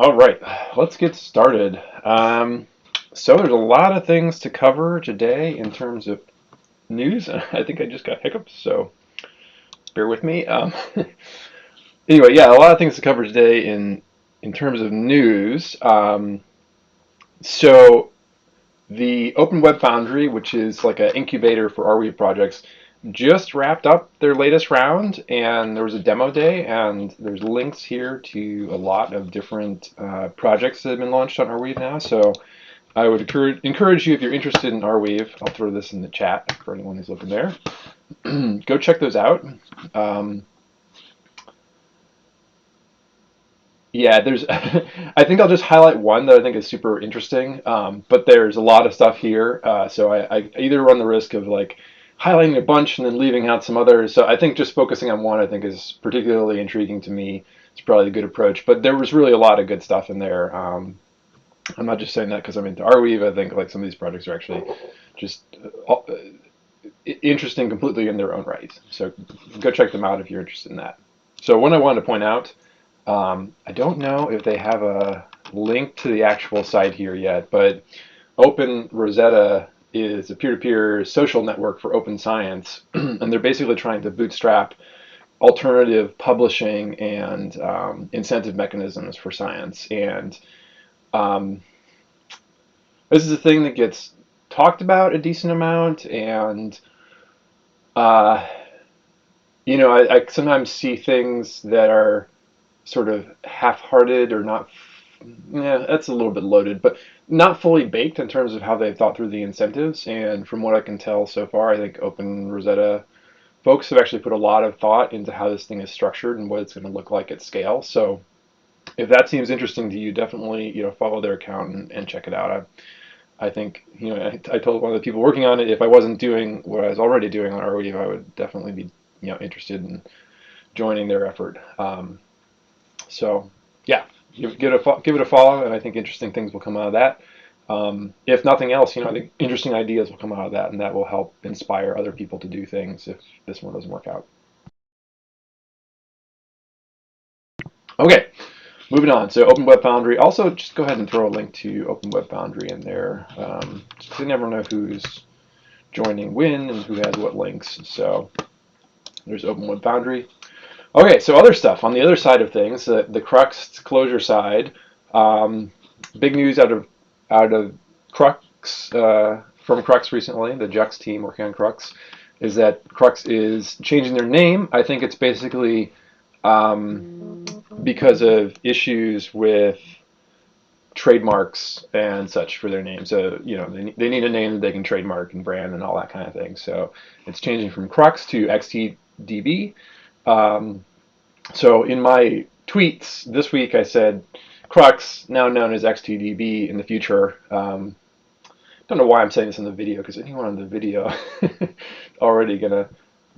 All right, let's get started. So there's a lot of things to cover today in terms of news. I think I just got hiccups, so bear with me. Anyway, yeah, a lot of things to cover today in terms of news. So the Open Web Foundry, which is like an incubator for Arweave projects, just wrapped up their latest round, and there was a demo day, and there's links here to a lot of different projects that have been launched on Arweave now. So I would encourage you, if you're interested in Arweave, I'll throw this in the chat for anyone who's looking there. Go check those out. Um, Yeah, there's. I think I'll just highlight one that I think is super interesting. But there's a lot of stuff here, so I either run the risk of like highlighting a bunch and then leaving out some others. So I think just focusing on one, I think, is particularly intriguing to me. It's probably a good approach. But there was really a lot of good stuff in there. I'm not just saying that because I'm into Arweave. I think like some of these projects are actually just interesting completely in their own right. So go check them out if you're interested in that. So one I wanted to point out. I don't know if they have a link to the actual site here yet, but Open Rosetta is a peer-to-peer social network for open science, and they're basically trying to bootstrap alternative publishing and incentive mechanisms for science. And um, this is a thing that gets talked about a decent amount, and uh, I sometimes see things that are sort of half-hearted or not. Yeah, that's a little bit loaded, but not fully baked in terms of how they've thought through the incentives. And from what I can tell so far, I think Open Rosetta folks have actually put a lot of thought into how this thing is structured and what it's going to look like at scale. So if that seems interesting to you, definitely follow their account and check it out. I think I told one of the people working on it, if I wasn't doing what I was already doing on Arweave, I would definitely be interested in joining their effort. So yeah, give it a follow, and I think interesting things will come out of that. If nothing else, I think interesting ideas will come out of that, and that will help inspire other people to do things if this one doesn't work out. Okay, moving on. So Open Web Foundry. Also, just go ahead and throw a link to Open Web Foundry in there. You never know who's joining when and who has what links. So there's Open Web Foundry. Okay, so other stuff on the other side of things, the Crux closure side. Big news out of Crux from Crux recently. The Jux team working on Crux is that Crux is changing their name. I think it's basically because of issues with trademarks and such for their name. So they need a name that they can trademark and brand and all that kind of thing. So it's changing from Crux to XTDB. So in my tweets this week, I said Crux, now known as XTDB in the future. Don't know why I'm saying this in the video, because anyone on the video already going to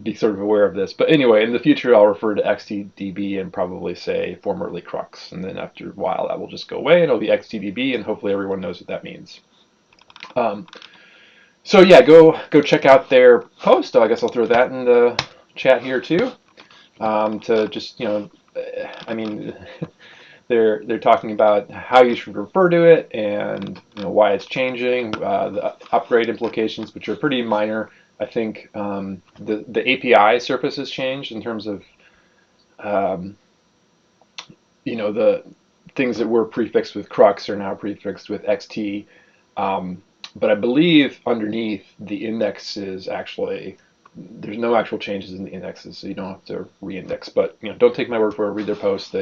be sort of aware of this. But anyway, in the future, I'll refer to XTDB and probably say formerly Crux. And then after a while, that will just go away, and it'll be XTDB, and hopefully everyone knows what that means. So yeah, go check out their post. I guess I'll throw that in the chat here too. To just I mean, they're talking about how you should refer to it and why it's changing, the upgrade implications, which are pretty minor. I think the API surface has changed in terms of the things that were prefixed with Crux are now prefixed with XT. But I believe underneath the index is actually there's no actual changes in the indexes, so you don't have to re-index. But don't take my word for it. Read their posts.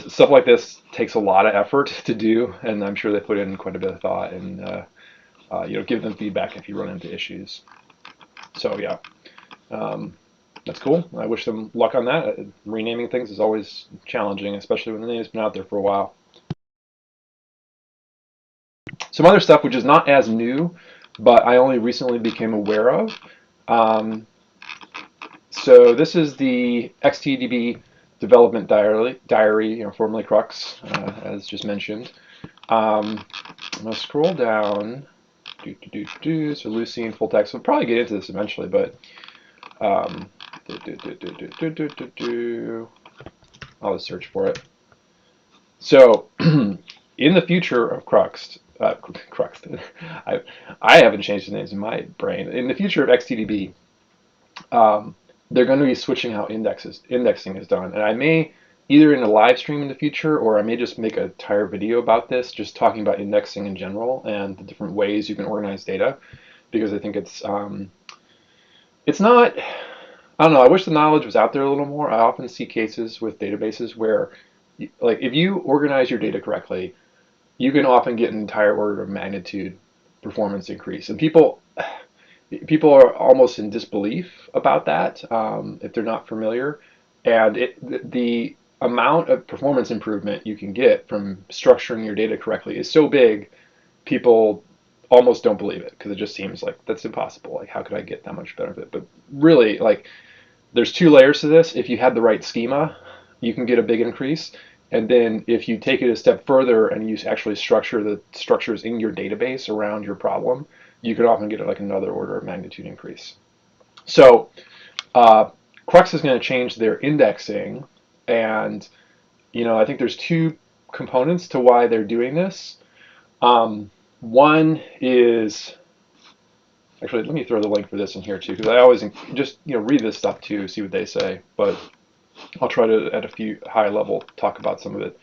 Stuff like this takes a lot of effort to do, and I'm sure they put in quite a bit of thought. And give them feedback if you run into issues. So yeah, that's cool. I wish them luck on that. Renaming things is always challenging, especially when the name's been out there for a while. Some other stuff which is not as new, but I only recently became aware of. So this is the XTDB development diary, formerly Crux, as just mentioned. I'm going to scroll down. So Lucene full text. We'll probably get into this eventually, but I'll just search for it. So in the future of Crux, I, I haven't changed the names in my brain. In the future of XTDB, um, they're going to be switching how indexing is done, and I may either in a live stream in the future, or I may just make an entire video about this, just talking about indexing in general and the different ways you can organize data, because I think it's not. I don't know. I wish the knowledge was out there a little more. I often see cases with databases where, like, if you organize your data correctly, you can often get an entire order of magnitude performance increase, and people are almost in disbelief about that if they're not familiar. And the amount of performance improvement you can get from structuring your data correctly is so big, people almost don't believe it because it just seems like that's impossible. Like, how could I get that much benefit? But really, like, there's two layers to this. If you have the right schema, you can get a big increase. And then if you take it a step further and you actually structure the structures in your database around your problem, you could often get like another order of magnitude increase. So uh, Crux is going to change their indexing, and I think there's two components to why they're doing this. One is actually, let me throw the link for this in here too, because I always just read this stuff too, see what they say. But I'll try to at a few high level talk about some of it.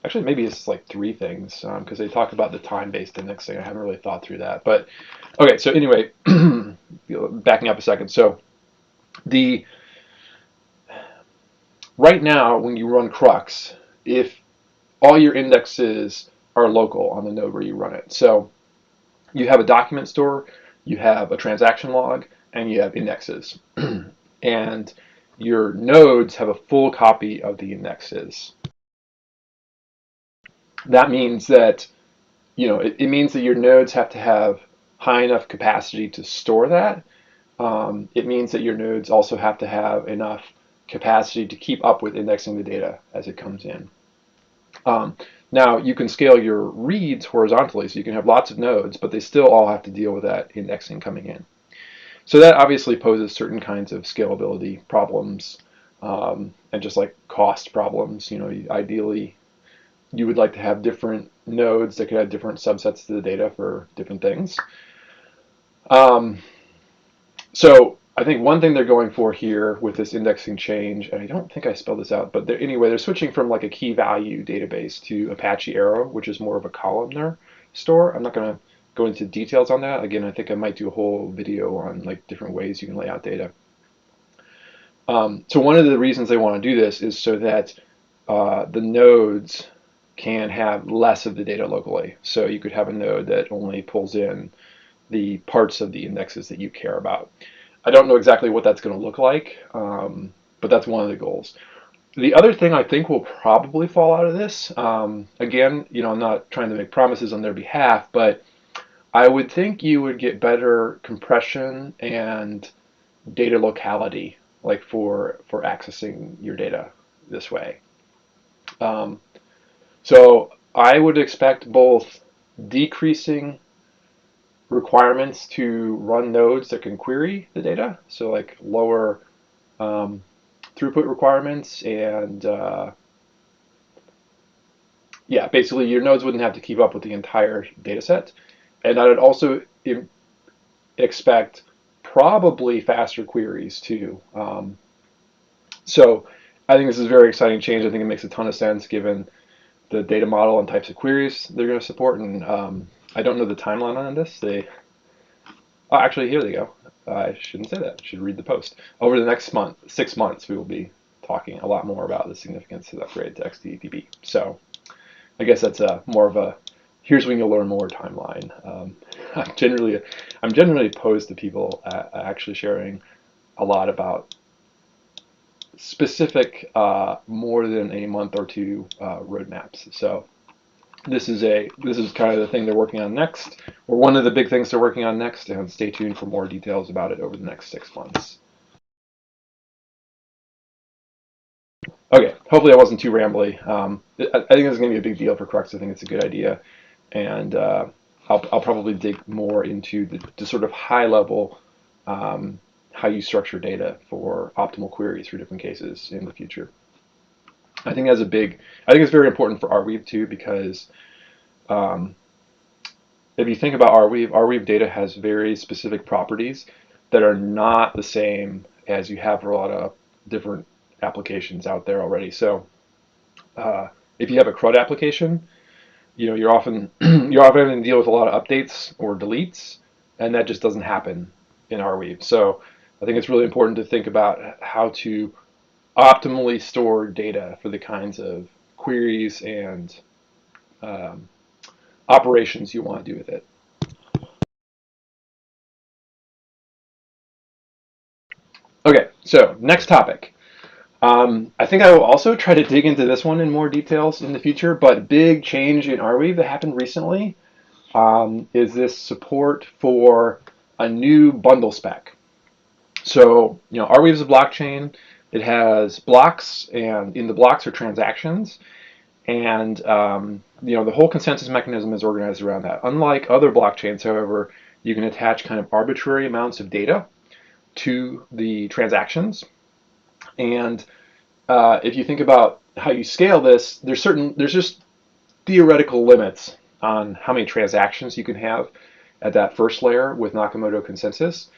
Actually, maybe it's like three things because they talk about the time-based indexing. I haven't really thought through that, but okay. So anyway, backing up a second. So the right now when you run Crux, if all your indexes are local on the node where you run it, so you have a document store, you have a transaction log, and you have indexes, and your nodes have a full copy of the indexes. That means that it means that your nodes have to have high enough capacity to store that. It means that your nodes also have to have enough capacity to keep up with indexing the data as it comes in. Now, you can scale your reads horizontally, so you can have lots of nodes, but they still all have to deal with that indexing coming in. So that obviously poses certain kinds of scalability problems and just like cost problems. Ideally, you would like to have different nodes that could have different subsets to the data for different things. So I think one thing they're going for here with this indexing change, and I don't think I spelled this out, but anyway, they're switching from like a key value database to Apache Arrow, which is more of a columnar store. I'm not going to go into details on that. Again, I think I might do a whole video on like different ways you can lay out data. So one of the reasons they want to do this is so that the nodes can have less of the data locally. So you could have a node that only pulls in the parts of the indexes that you care about. I don't know exactly what that's going to look like, but that's one of the goals. The other thing I think will probably fall out of this, again, I'm not trying to make promises on their behalf, but I would think you would get better compression and data locality, like for accessing your data this way. So I would expect both decreasing requirements to run nodes that can query the data, so like lower throughput requirements, and yeah, basically your nodes wouldn't have to keep up with the entire data set. And I would also expect probably faster queries too. So I think this is a very exciting change. I think it makes a ton of sense given the data model and types of queries they're going to support. And I don't know the timeline on this. Actually, here they go. I shouldn't say that. I should read the post. Over the next 6 months, we will be talking a lot more about the significance of the upgrade to XDDB. So I guess that's more of a here's when you'll learn more timeline. I'm generally opposed to people actually sharing a lot about specific more than a month or two roadmaps. So this is kind of the thing they're working on next, or one of the big things they're working on next, and stay tuned for more details about it over the next 6 months. Okay, hopefully I wasn't too rambly. I think this is going to be a big deal for Crux. I think it's a good idea, and I'll probably dig more into the sort of high level how you structure data for optimal queries for different cases in the future. I think that's a big. I think it's very important for Arweave too because um, if you think about Arweave data has very specific properties that are not the same as you have for a lot of different applications out there already. So if you have a CRUD application, you're often you're often having to deal with a lot of updates or deletes, and that just doesn't happen in Arweave. So I think it's really important to think about how to optimally store data for the kinds of queries and um, operations you want to do with it. Okay, so next topic. I think I will also try to dig into this one in more details in the future, but big change in Arweave that happened recently is this support for a new bundle spec. So, Arweave is a blockchain. It has blocks, and in the blocks are transactions. And, the whole consensus mechanism is organized around that. Unlike other blockchains, however, you can attach kind of arbitrary amounts of data to the transactions. And if you think about how you scale this, there's just theoretical limits on how many transactions you can have at that first layer with Nakamoto consensus.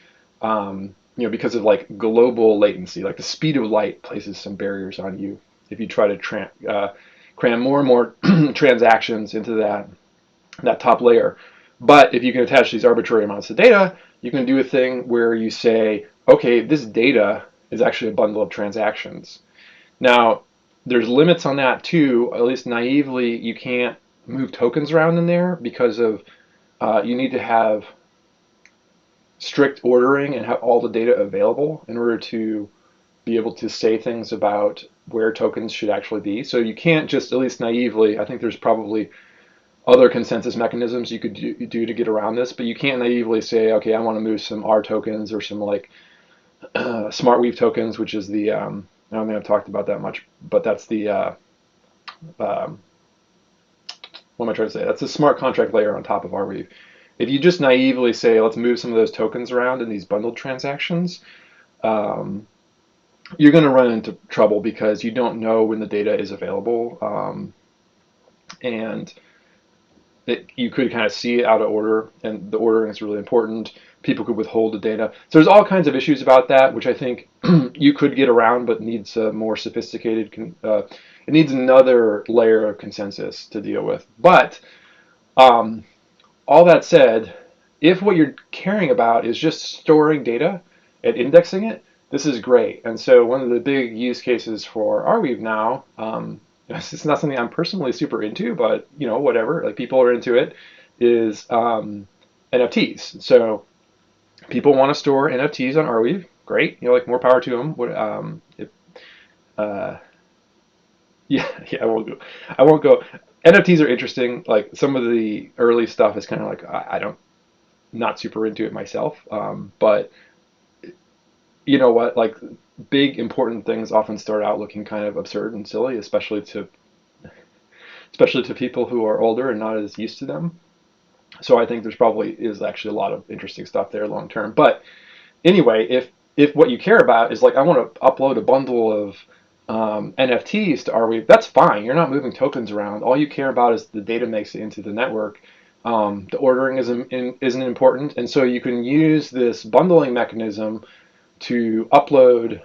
Because of like global latency, like the speed of light places some barriers on you if you try to cram more and more transactions into that top layer. But if you can attach these arbitrary amounts of data, you can do a thing where you say, okay, this data is actually a bundle of transactions. Now, there's limits on that too. At least naively, you can't move tokens around in there because of you need to have strict ordering and have all the data available in order to be able to say things about where tokens should actually be. So you can't just, at least naively, I think there's probably other consensus mechanisms you could do to get around this, but you can't naively say, okay, I want to move some R tokens or some like smart weave tokens, which is the, I don't think I've talked about that much, but that's the, um, what am I trying to say? That's a smart contract layer on top of Arweave. If you just naively say, let's move some of those tokens around in these bundled transactions, um, you're going to run into trouble because you don't know when the data is available. And you could kind of see it out of order, and the ordering is really important. People could withhold the data. So there's all kinds of issues about that, which I think you could get around, but needs a more sophisticated. It needs another layer of consensus to deal with. But um, all that said, if what you're caring about is just storing data and indexing it, this is great. And so one of the big use cases for Arweave now, it's not something I'm personally super into, but whatever, like people are into it, is NFTs. So people want to store NFTs on Arweave. Great, like more power to them. Uh, yeah, yeah, I won't go. NFTs are interesting. Like some of the early stuff is kind of like I don't not super into it myself. But you know what? Like big important things often start out looking kind of absurd and silly, especially to people who are older and not as used to them. So I think there's probably is actually a lot of interesting stuff there long term. But anyway, if what you care about is like I want to upload a bundle of NFTs to Arweave, that's fine. You're not moving tokens around. All you care about is the data makes it into the network. The ordering isn't important, and so you can use this bundling mechanism to upload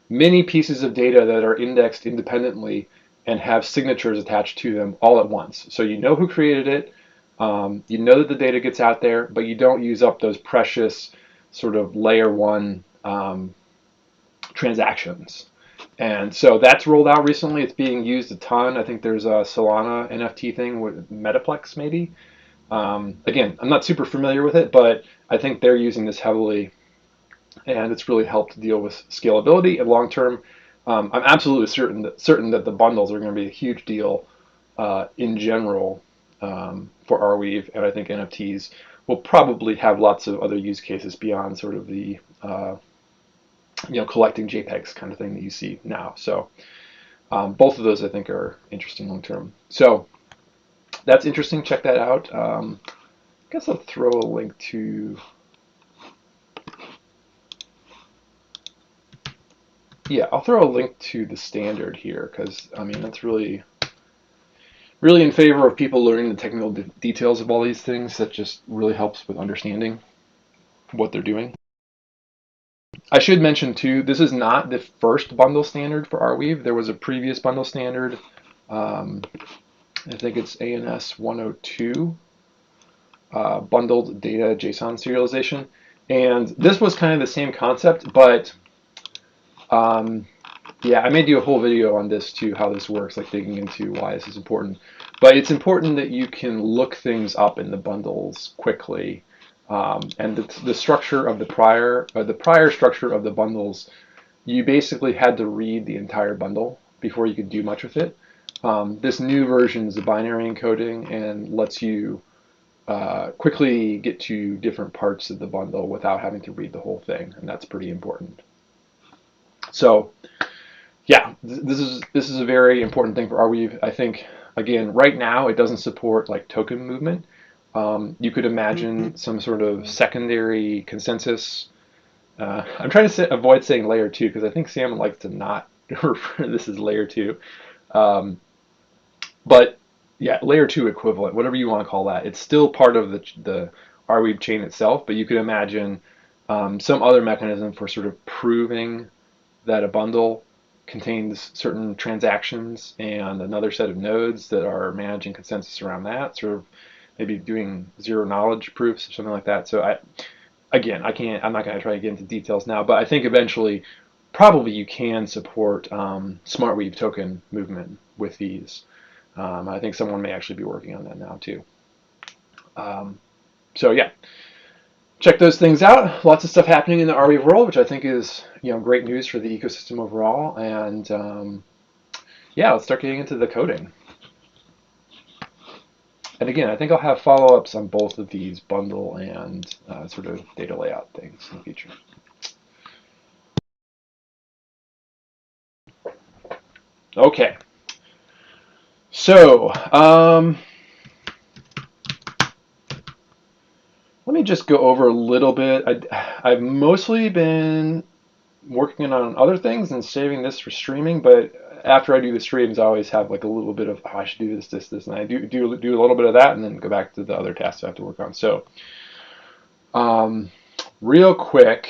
many pieces of data that are indexed independently and have signatures attached to them all at once. So you know who created it, you know that the data gets out there, but you don't use up those precious sort of layer one transactions. And so that's rolled out recently. It's being used a ton. I think there's a Solana NFT thing with Metaplex maybe. Again, I'm not super familiar with it, but I think they're using this heavily, and it's really helped deal with scalability and long term. I'm absolutely certain that the bundles are going to be a huge deal in general for Arweave, and I think NFTs will probably have lots of other use cases beyond sort of the collecting JPEGs kind of thing that you see now. So both of those I think are interesting long term. So that's interesting. Check that out. I guess I'll throw a link to Yeah, I'll throw a link to the standard here because I mean that's really in favor of people learning the technical details of all these things. That just really helps with understanding what they're doing. I should mention too, this is not the first bundle standard for Arweave. There was a previous bundle standard. Um, I think it's ANS 102, bundled data JSON serialization. And this was kind of the same concept, but um, yeah, I may do a whole video on this too, how this works, like digging into why this is important. But it's important that you can look things up in the bundles quickly. And the structure of the prior structure of the bundles, you basically had to read the entire bundle before you could do much with it. This new version is a binary encoding and lets you quickly get to different parts of the bundle without having to read the whole thing, and that's pretty important. So yeah, this is a very important thing for Arweave. I think again, right now it doesn't support like token movement. You could imagine some sort of secondary consensus. I'm trying to avoid saying layer two because I think Sam likes to not refer to this as layer two. Um, but yeah, layer two equivalent, whatever you want to call that. It's still part of the Arweave chain itself, but you could imagine some other mechanism for sort of proving that a bundle contains certain transactions and another set of nodes that are managing consensus around that, sort of maybe doing zero knowledge proofs or something like that. So I'm not going to try to get into details now, but I think eventually probably you can support SmartWeave token movement with these. I think someone may actually be working on that now too. So yeah, check those things out. Lots of stuff happening in the Arweave world, which I think is great news for the ecosystem overall. And yeah, let's start getting into the coding. And again, I think I'll have follow-ups on both of these bundle and sort of data layout things in the future. Okay. So let me just go over a little bit. I've mostly been working on other things and saving this for streaming, but after I do the streams, I always have like a little bit of, oh, I should do this, and I do a little bit of that, and then go back to the other tasks I have to work on. So, real quick,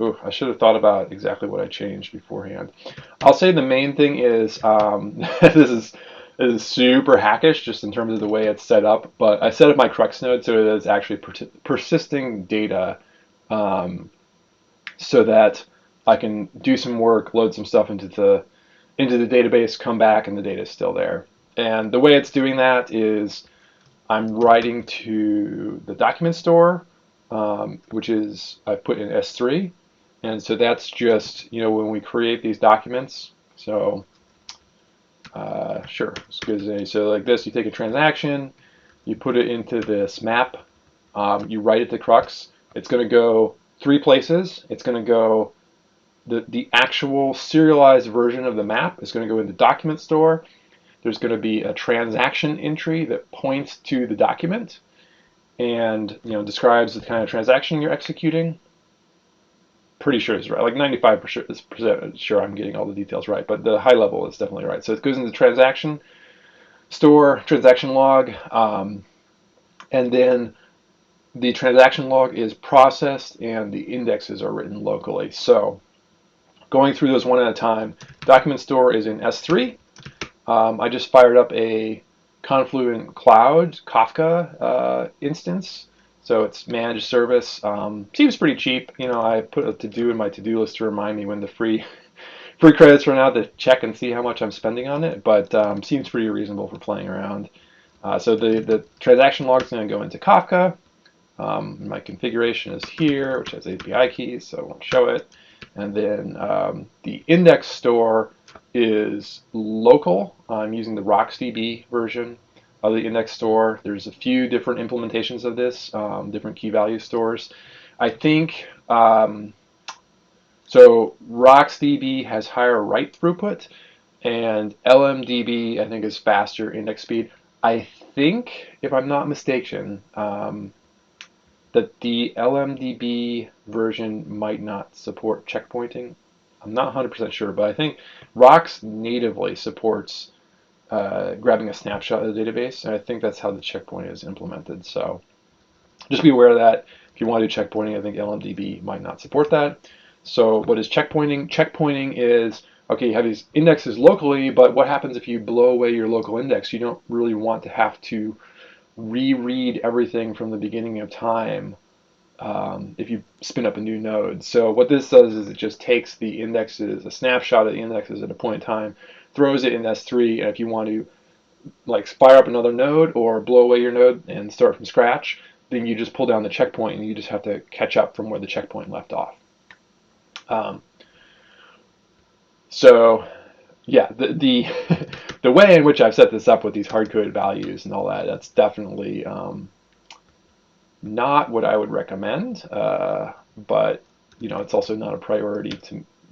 ooh, I should have thought about exactly what I changed beforehand. I'll say the main thing is this is super hackish just in terms of the way it's set up, but I set up my crux node so it is actually persisting data so that I can do some work, load some stuff into the database, come back, and the data is still there. And the way it's doing that is I'm writing to the document store, which is I put in S3, and so that's just when we create these documents. So sure, it's good as any. So like this, you take a transaction, you put it into this map, you write it to crux. It's going to go three places. It's going to go the actual serialized version of the map is going to go in the document store. There's going to be a transaction entry that points to the document and describes the kind of transaction you're executing. Pretty sure it's right, like 95% sure I'm getting all the details right, but the high level is definitely right. So it goes into the transaction store, transaction log, and then the transaction log is processed and the indexes are written locally. So going through those one at a time, document store is in S3. I just fired up a Confluent Cloud Kafka instance. So it's managed service. Seems pretty cheap. I put a to-do in my to-do list to remind me when the free credits run out to check and see how much I'm spending on it. But seems pretty reasonable for playing around. So the transaction log is going to go into Kafka. My configuration is here, which has API keys, so I won't show it. And then the index store is local. I'm using the RocksDB version of the index store. There's a few different implementations of this, different key value stores. I think, so RocksDB has higher write throughput, and LMDB I think is faster index speed. I think, if I'm not mistaken, that the LMDB version might not support checkpointing. I'm not 100% sure, but I think Rocks natively supports grabbing a snapshot of the database, and I think that's how the checkpoint is implemented. So just be aware of that. If you want to do checkpointing, I think LMDB might not support that. So what is checkpointing? Checkpointing is, okay, you have these indexes locally, but what happens if you blow away your local index? You don't really want to have to reread everything from the beginning of time if you spin up a new node. So what this does is it just takes the indexes, a snapshot of the indexes at a point in time, throws it in S3, and if you want to like fire up another node or blow away your node and start from scratch, then you just pull down the checkpoint and you just have to catch up from where the checkpoint left off. So yeah, the the way in which I've set this up with these hard-coded values and all that, that's definitely not what I would recommend, but you know, it's also not a priority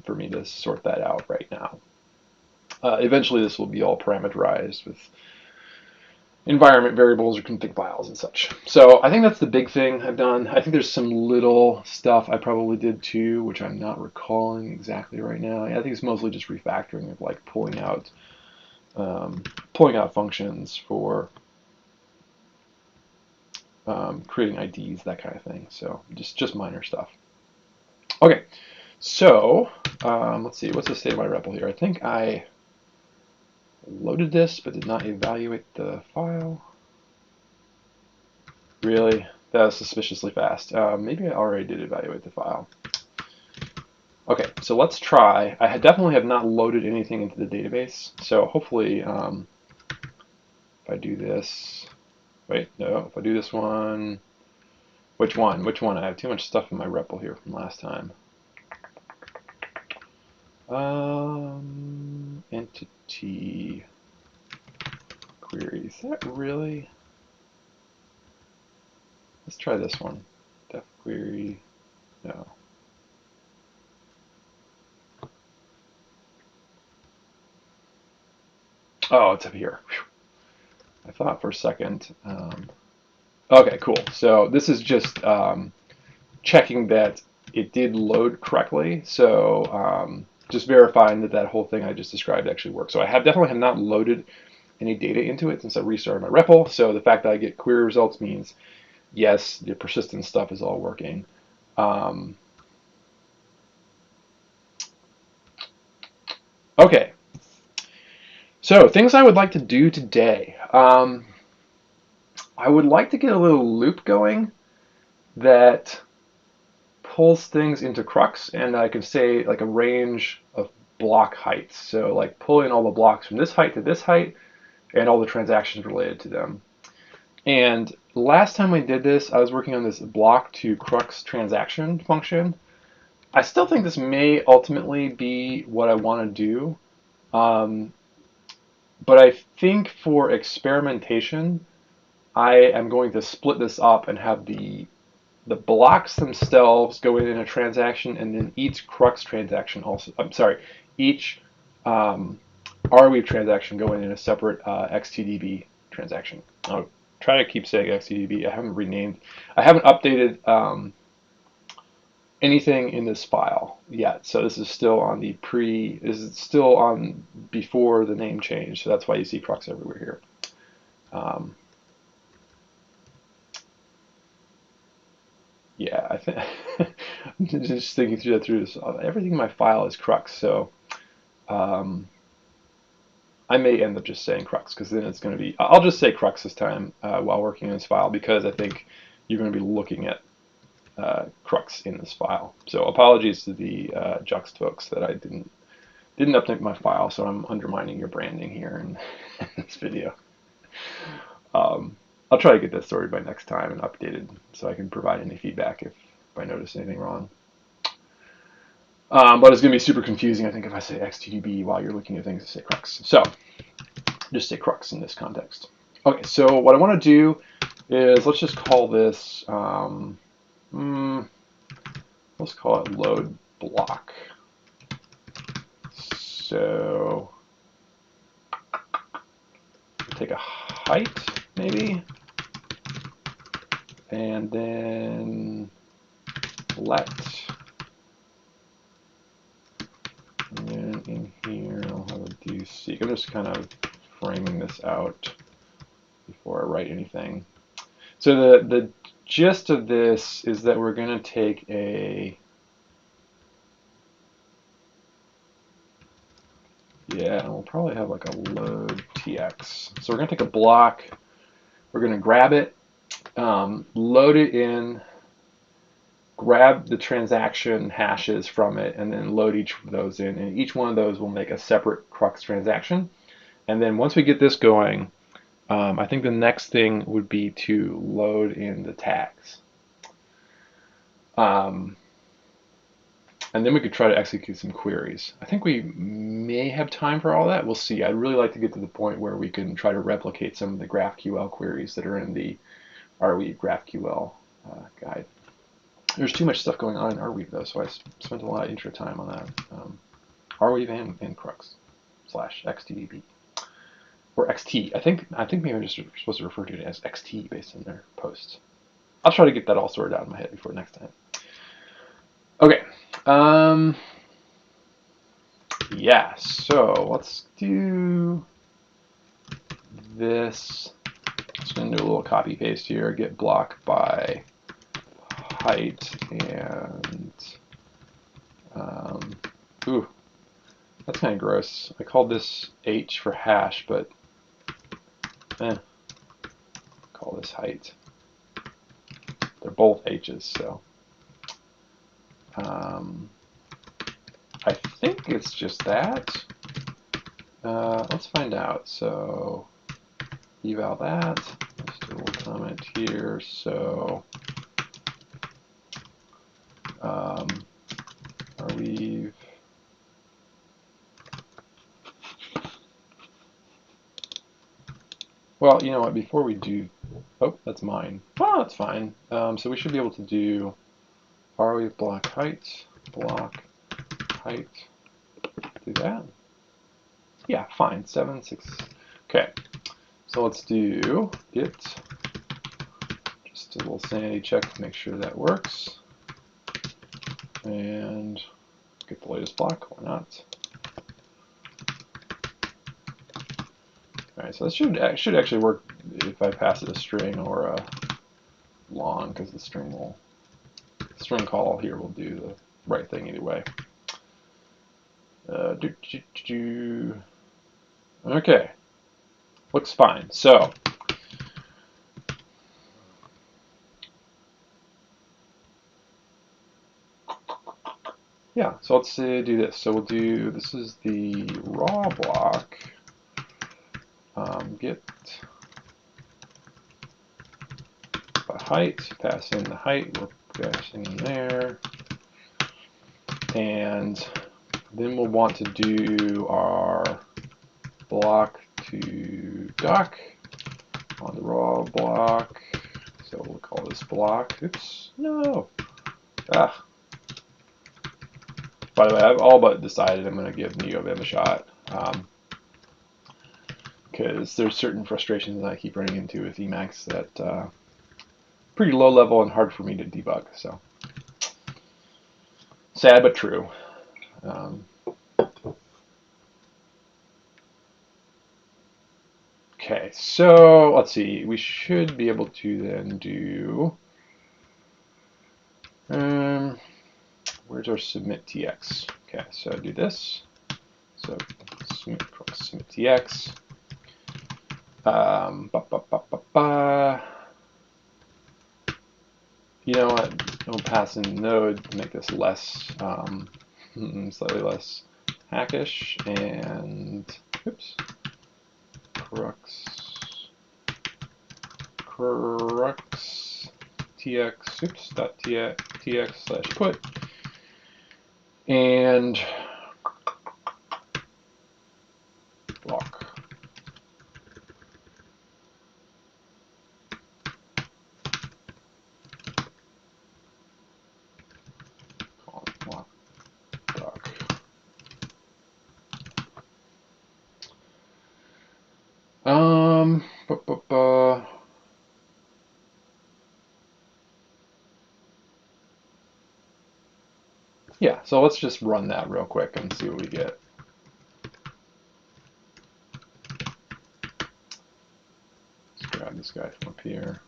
for me to sort that out right now. Eventually, this will be all parameterized with environment variables or config files and such. So I think that's the big thing I've done. I think there's some little stuff I probably did too, which I'm not recalling exactly right now. I think it's mostly just refactoring of like pulling out functions for creating IDs, that kind of thing. So just minor stuff. Okay, so let's see, what's the state of my REPL here? I think I loaded this but did not evaluate the file. Really? That was suspiciously fast. Maybe I already did evaluate the file. Okay, so let's try. I definitely have not loaded anything into the database, so hopefully if I do this, wait, no, if I do this one, which one? Which one? I have too much stuff in my REPL here from last time. Entity queries. Is that really? Let's try this one. Def query. No. Oh, it's up here. Whew. I thought for a second. Okay, cool. So this is just checking that it did load correctly. So just verifying that that whole thing I just described actually works. So I definitely have not loaded any data into it since I restarted my REPL. So the fact that I get query results means yes, the persistent stuff is all working. Okay. So things I would like to do today. I would like to get a little loop going that pulls things into Crux, and I can say like a range of block heights. So like pulling all the blocks from this height to this height and all the transactions related to them. And last time I did this, I was working on this block to Crux transaction function. I still think this may ultimately be what I want to do. But I think for experimentation, I am going to split this up and have the blocks themselves go in a transaction, and then each Crux transaction also, I'm sorry, each Arweave transaction go in a separate XTDB transaction. I'll try to keep saying XTDB. I haven't updated anything in this file yet. So this is still on this is still on before the name change. So that's why you see Crux everywhere here. Yeah, I think just thinking through this, everything in my file is Crux, so I may end up just saying Crux because then it's going to be, I'll just say Crux this time while working in this file because I think you're going to be looking at Crux in this file. So apologies to the Juxt folks that I didn't update my file, so I'm undermining your branding here in this video. I'll try to get that sorted by next time and updated so I can provide any feedback if I notice anything wrong. But it's going to be super confusing, I think, if I say XTDB while you're looking at things to say Crux. So just say Crux in this context. Okay, so what I want to do is let's just call this, let's call it load block. So take a height, maybe. and then let. And then in here, I'll have a do seek. I'm just kind of framing this out before I write anything. So the gist of this is that we're going to take a, yeah, we'll probably have like a load tx. So we're going to take a block, we're going to grab it, load it in, grab the transaction hashes from it, and then load each of those in. And each one of those will make a separate crux transaction. And then once we get this going, I think the next thing would be to load in the tags. And then we could try to execute some queries. I think we may have time for all that. We'll see. I'd really like to get to the point where we can try to replicate some of the GraphQL queries that are in the Arweave GraphQL guide. There's too much stuff going on in Arweave, though, so I spent a lot of intro time on that. Arweave and Crux / XTDB. Or XT. I think maybe I'm just supposed to refer to it as XT based on their posts. I'll try to get that all sorted out in my head before next time. Okay. Yeah, so let's do this. Just going to do a little copy paste here. Get block by height and ooh, that's kind of gross. I called this H for hash, but call this height. They're both H's, so I think it's just that. Let's find out. So eval that. Let's do a little comment here. So Arweave. Well, you know what? Before we do, oh, that's mine. Oh, that's fine. So we should be able to do Arweave block height, do that. Yeah, fine. 7, 6. Okay. So let's do git. Just a little sanity check to make sure that works. And get the latest block. Why not? All right. So that should actually work if I pass it a string or a long, because the string call here will do the right thing either way. Okay, looks fine. So yeah, so let's do this. So we'll do, this is the raw block. Get by height, pass in the height, we're passing in there. And then we'll want to do our block to doc on the raw block. So we'll call this block. Oops, no. Ah. By the way, I've all but decided I'm going to give NeoVim a shot. Because there's certain frustrations that I keep running into with Emacs that pretty low level and hard for me to debug. So sad but true. Okay, so let's see. We should be able to then do. Where's our submit tx? Okay, so do this. So submit tx. You know what? We'll pass in node to make this less, slightly less hackish. And oops, crux tx, oops, dot tx slash put, and block. Call it block doc. Yeah, so let's just run that real quick and see what we get. Let's grab this guy from up here.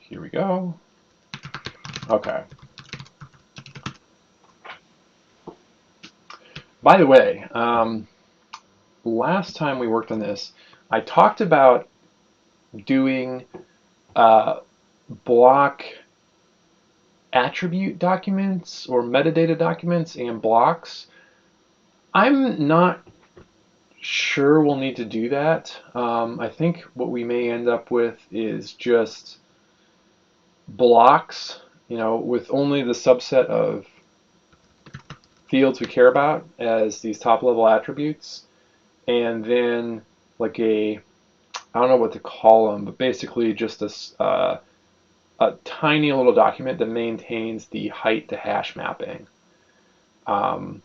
Here we go. Okay. By the way, last time we worked on this, I talked about doing block attribute documents or metadata documents and blocks. I'm not sure we'll need to do that. I think what we may end up with is just blocks, with only the subset of fields we care about as these top level attributes, and then like I don't know what to call them, but basically just a tiny little document that maintains the height to hash mapping. Um,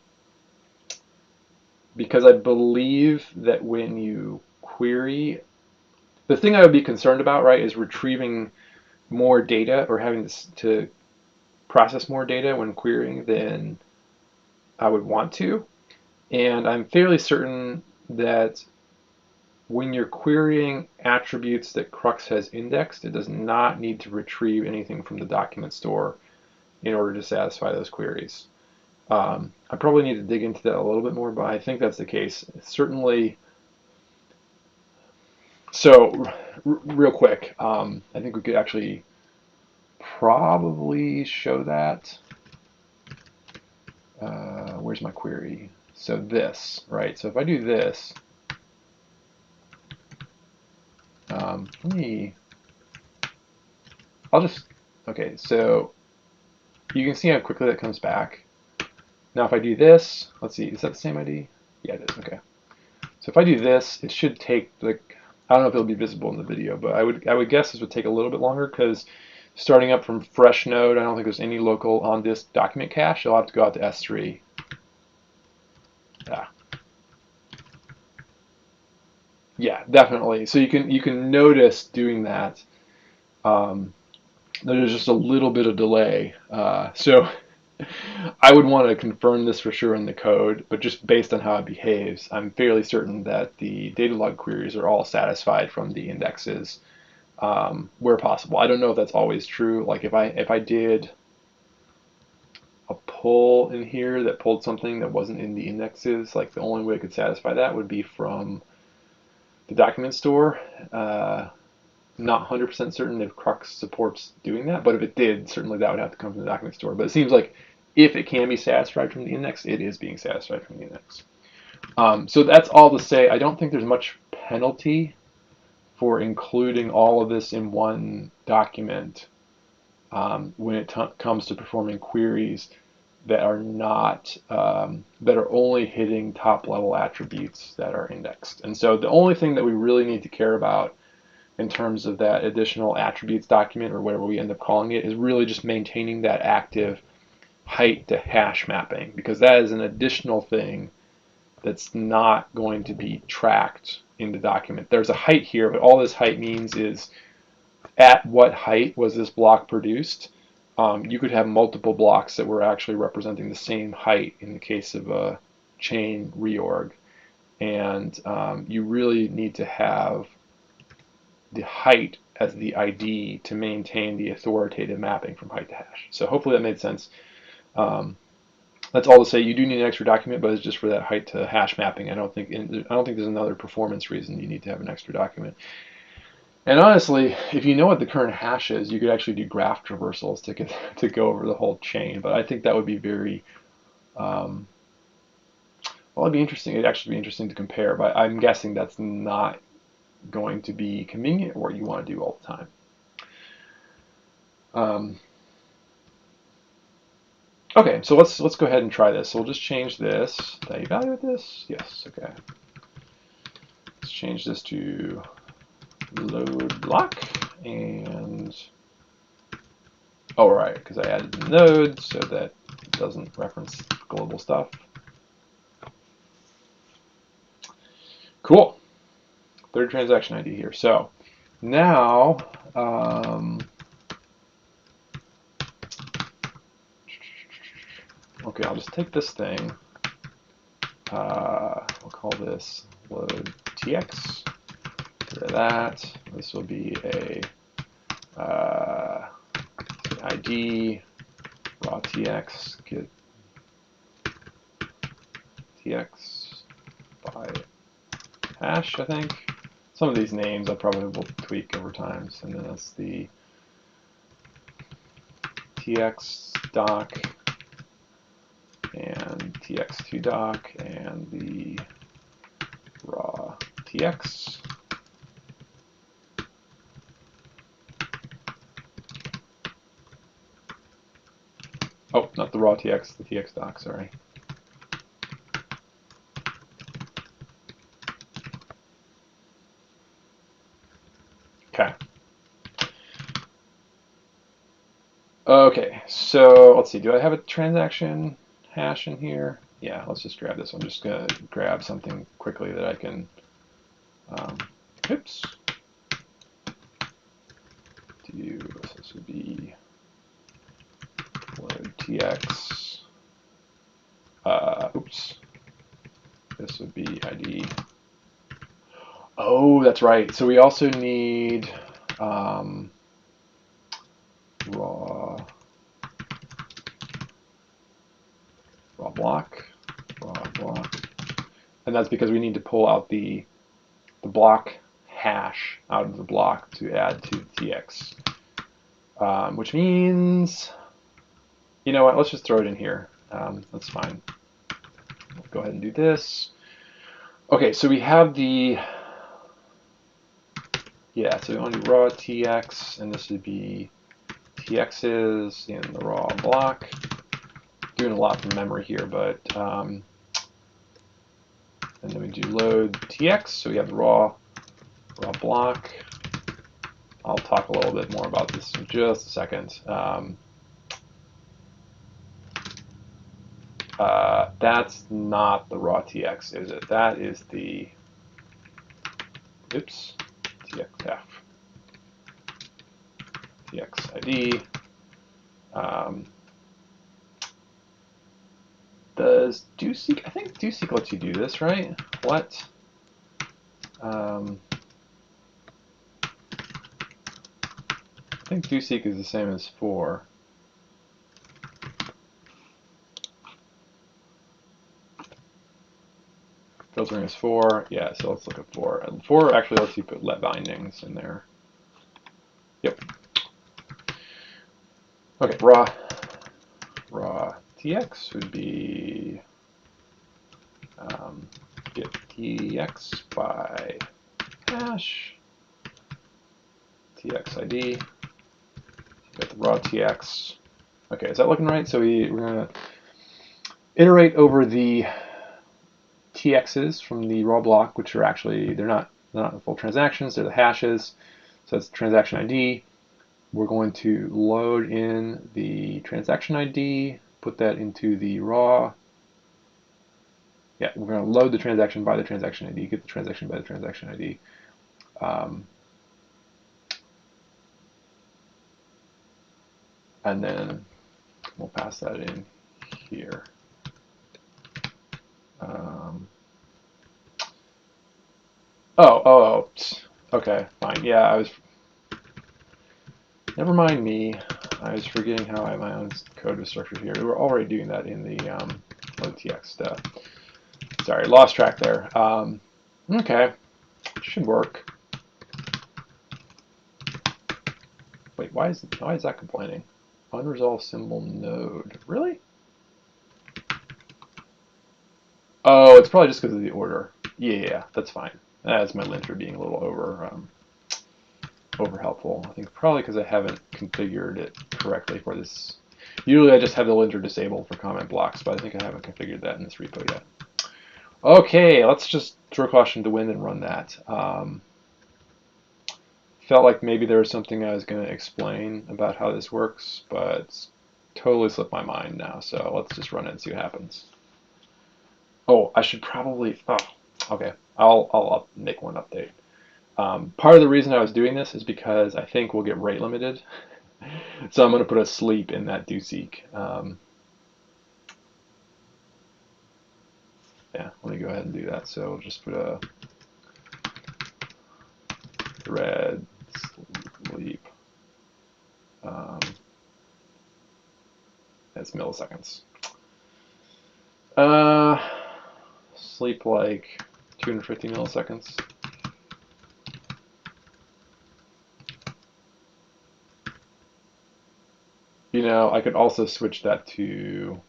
because I believe that when you query, the thing I would be concerned about, right, is retrieving more data or having to process more data when querying than I would want to. And I'm fairly certain that when you're querying attributes that Crux has indexed, it does not need to retrieve anything from the document store in order to satisfy those queries. I probably need to dig into that a little bit more, but I think that's the case. Certainly. So, real quick, I think we could actually probably show that. Where's my query? So this, right? So if I do this, okay, so you can see how quickly that comes back. Now if I do this, let's see, is that the same ID? Yeah, it is, okay. So if I do this, it should take, like, I don't know if it'll be visible in the video, but I would guess this would take a little bit longer because starting up from fresh node, I don't think there's any local on disk document cache. You'll have to go out to S3. Yeah. Yeah, definitely. So you can notice doing that. There's just a little bit of delay. So I would want to confirm this for sure in the code, but just based on how it behaves, I'm fairly certain that the data log queries are all satisfied from the indexes where possible. I don't know if that's always true. Like if I did a pull in here that pulled something that wasn't in the indexes, like the only way it could satisfy that would be from the document store. Not 100% certain if Crux supports doing that, but if it did, certainly that would have to come from the document store. But it seems like if it can be satisfied from the index, it is being satisfied from the index. So that's all to say, I don't think there's much penalty for including all of this in one document when it comes to performing queries that are not that are only hitting top level attributes that are indexed. And so the only thing that we really need to care about in terms of that additional attributes document or whatever we end up calling it is really just maintaining that active height to hash mapping, because that is an additional thing that's not going to be tracked in the document. There's a height here, but all this height means is at what height was this block produced. You could have multiple blocks that were actually representing the same height in the case of a chain reorg. And you really need to have the height as the ID to maintain the authoritative mapping from height to hash. So hopefully that made sense. That's all to say. You do need an extra document, but it's just for that height to hash mapping. I don't think there's another performance reason you need to have an extra document. And honestly, if you know what the current hash is, you could actually do graph traversals to go over the whole chain. But I think that would be very well, it'd be interesting. It'd actually be interesting to compare. But I'm guessing that's not going to be convenient or what you want to do all the time. Okay, so let's go ahead and try this. So we'll just change this. Did I evaluate this? Yes. Okay. Let's change this to load block and oh right, because I added the node so that it doesn't reference global stuff. Cool. Third transaction ID here. So Now, okay, I'll just take this thing. We'll call this load tx. Get rid of that. This will be a ID raw tx. Get tx by hash, I think. Some of these names I probably will tweak over time. And then that's the tx doc and tx2 doc and the raw tx. Oh, not the raw tx, the tx doc, sorry. Okay. Okay, so let's see, do I have a transaction hash in here? Yeah, let's just grab this. I'm just going to grab something quickly that I can, oops, do, so this would be load tx, oops, this would be ID. Oh, that's right, so we also need raw block, and that's because we need to pull out the block hash out of the block to add to tx, which means, you know what, let's just throw it in here. That's fine. We'll go ahead and do this. Okay, so we have the, yeah, so we want to do raw tx, and this would be tx's in the raw block. Doing a lot from memory here, but and then we do load tx, so we have the raw block. I'll talk a little bit more about this in just a second. That's not the raw tx, is it? That is the, oops, txf, txid. Does doseek, I think doseek lets you do this, right? What? I think doseek is the same as for. Filtering is for, yeah, so let's look at for. And for actually lets you put let bindings in there. Yep. Okay, raw tx would be get tx by hash txid. Get the raw tx. Okay, is that looking right? So we're going to iterate over the tx's from the raw block, which are actually, they're not the full transactions, they're the hashes. So that's transaction ID. We're going to load in the transaction ID, put that into the raw. Yeah, we're going to load the transaction by the transaction ID, get the transaction by the transaction ID. And then we'll pass that in here. Okay, fine. Yeah, I was, never mind me. I was forgetting how my own code was structured here. We were already doing that in the load tx stuff. Sorry, lost track there. Okay, should work. Wait, why is that complaining? Unresolved symbol node. Really? Oh, it's probably just because of the order. Yeah, that's fine. That's my linter being a little over helpful. I think probably because I haven't configured it correctly for this. Usually I just have the linter disabled for comment blocks, but I think I haven't configured that in this repo yet. Okay, let's just throw caution to the wind and run that. Felt like maybe there was something I was going to explain about how this works, but it's totally slipped my mind now. So let's just run it and see what happens. Oh, I should probably. Oh, okay. I'll make one update. Part of the reason I was doing this is because I think we'll get rate limited. So I'm going to put a sleep in that do seek. Yeah, let me go ahead and do that. So we'll just put a thread sleep as milliseconds. Sleep like 250 milliseconds. You know, I could also switch that to,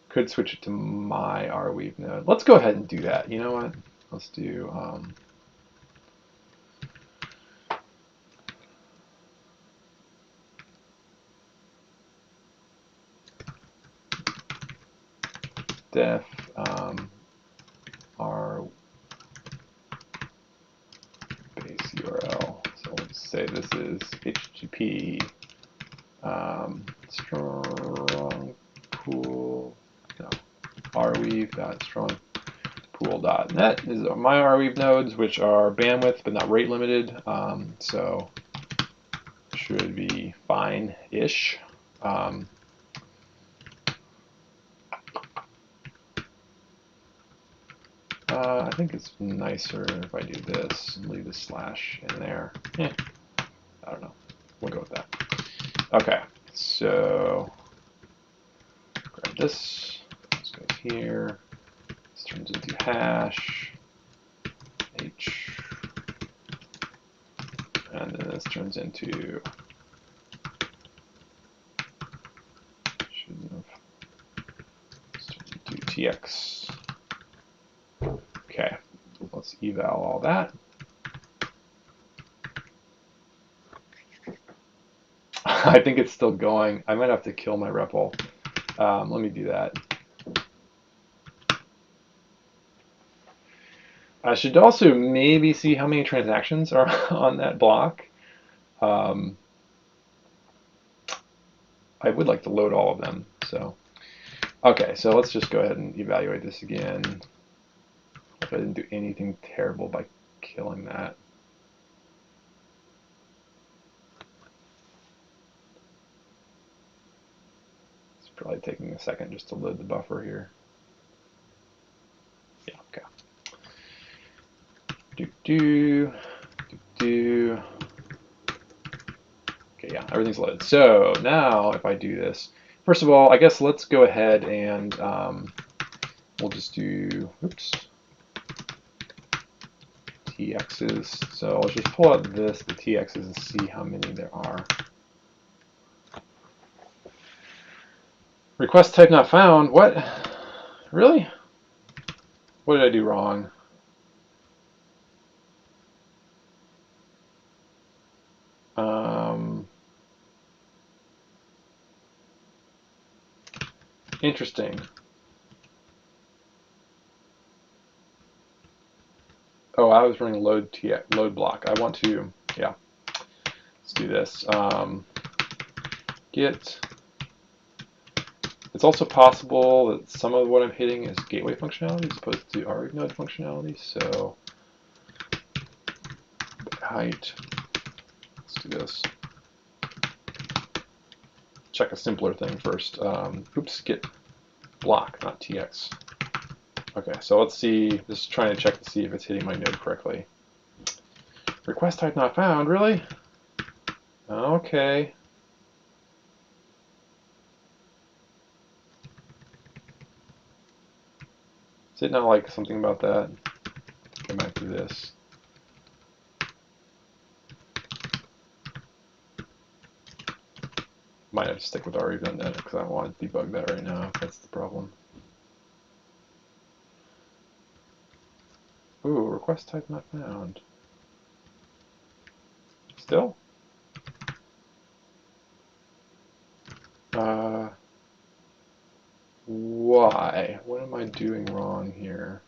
could switch it to my Arweave node. Let's go ahead and do that. You know what? Let's do def our base URL. So let's say this is HTTP strong pool, no, arweave.strongpool.net is my Arweave nodes, which are bandwidth but not rate limited, so should be fine-ish. I think it's nicer if I do this and leave the slash in there. I don't know. We'll go with that. Okay, so grab this. This goes here. This turns into hash h, and then this turns into tx. Okay, let's eval all that. I think it's still going. I might have to kill my REPL. Let me do that. I should also maybe see how many transactions are on that block. I would like to load all of them. So, okay, so let's just go ahead and evaluate this again. Hope I didn't do anything terrible by killing that. It's probably taking a second just to load the buffer here. Yeah, okay. Okay, yeah, everything's loaded. So now if I do this, first of all, I guess let's go ahead and we'll just do, oops, TXs. So let's just pull out the TXs and see how many there are. Request type not found. What? Really? What did I do wrong? Interesting. Oh, I was running load block. I want to, yeah. Let's do this. Get. It's also possible that some of what I'm hitting is gateway functionality as opposed to Arweave node functionality. So height. Let's do this. Check a simpler thing first. Oops, get block, not TX. Okay, so let's see. Just trying to check to see if it's hitting my node correctly. Request type not found. Really? Okay. Is it not like something about that? Go back to this. Might have to stick with Arweave.net because I don't want to debug that right now if that's the problem. Ooh, request type not found. Still? Why? What am I doing wrong here?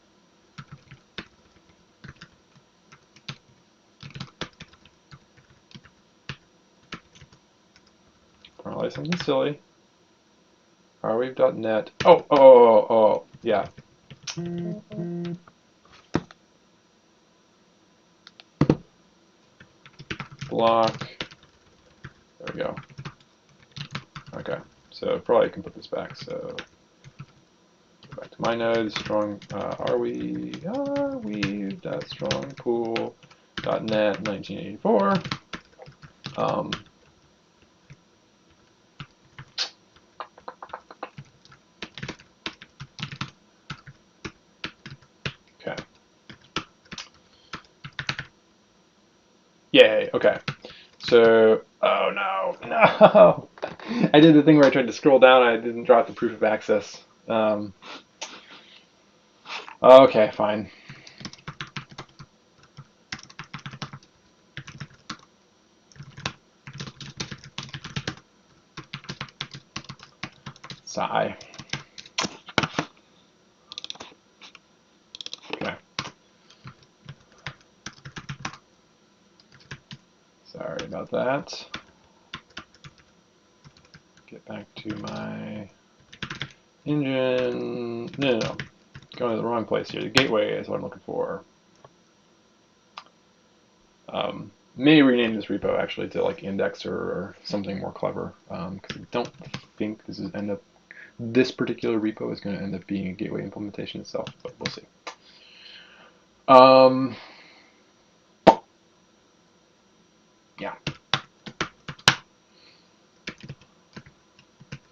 Probably something silly. Arweave.net. Oh, yeah. block. There we go. Okay, so probably can put this back. So go back to my nodes. Strong Arweave.strongpool.net 1984. Okay. Yay. Okay. So, oh no, no! I did the thing where I tried to scroll down. I didn't drop the proof of access. Okay, fine. Sigh. Okay. Sorry about that. Get back to my engine. No. Going to the wrong place here. The gateway is what I'm looking for. May rename this repo actually to like indexer or something more clever, because I don't think this particular repo is going to end up being a gateway implementation itself, but we'll see. Yeah.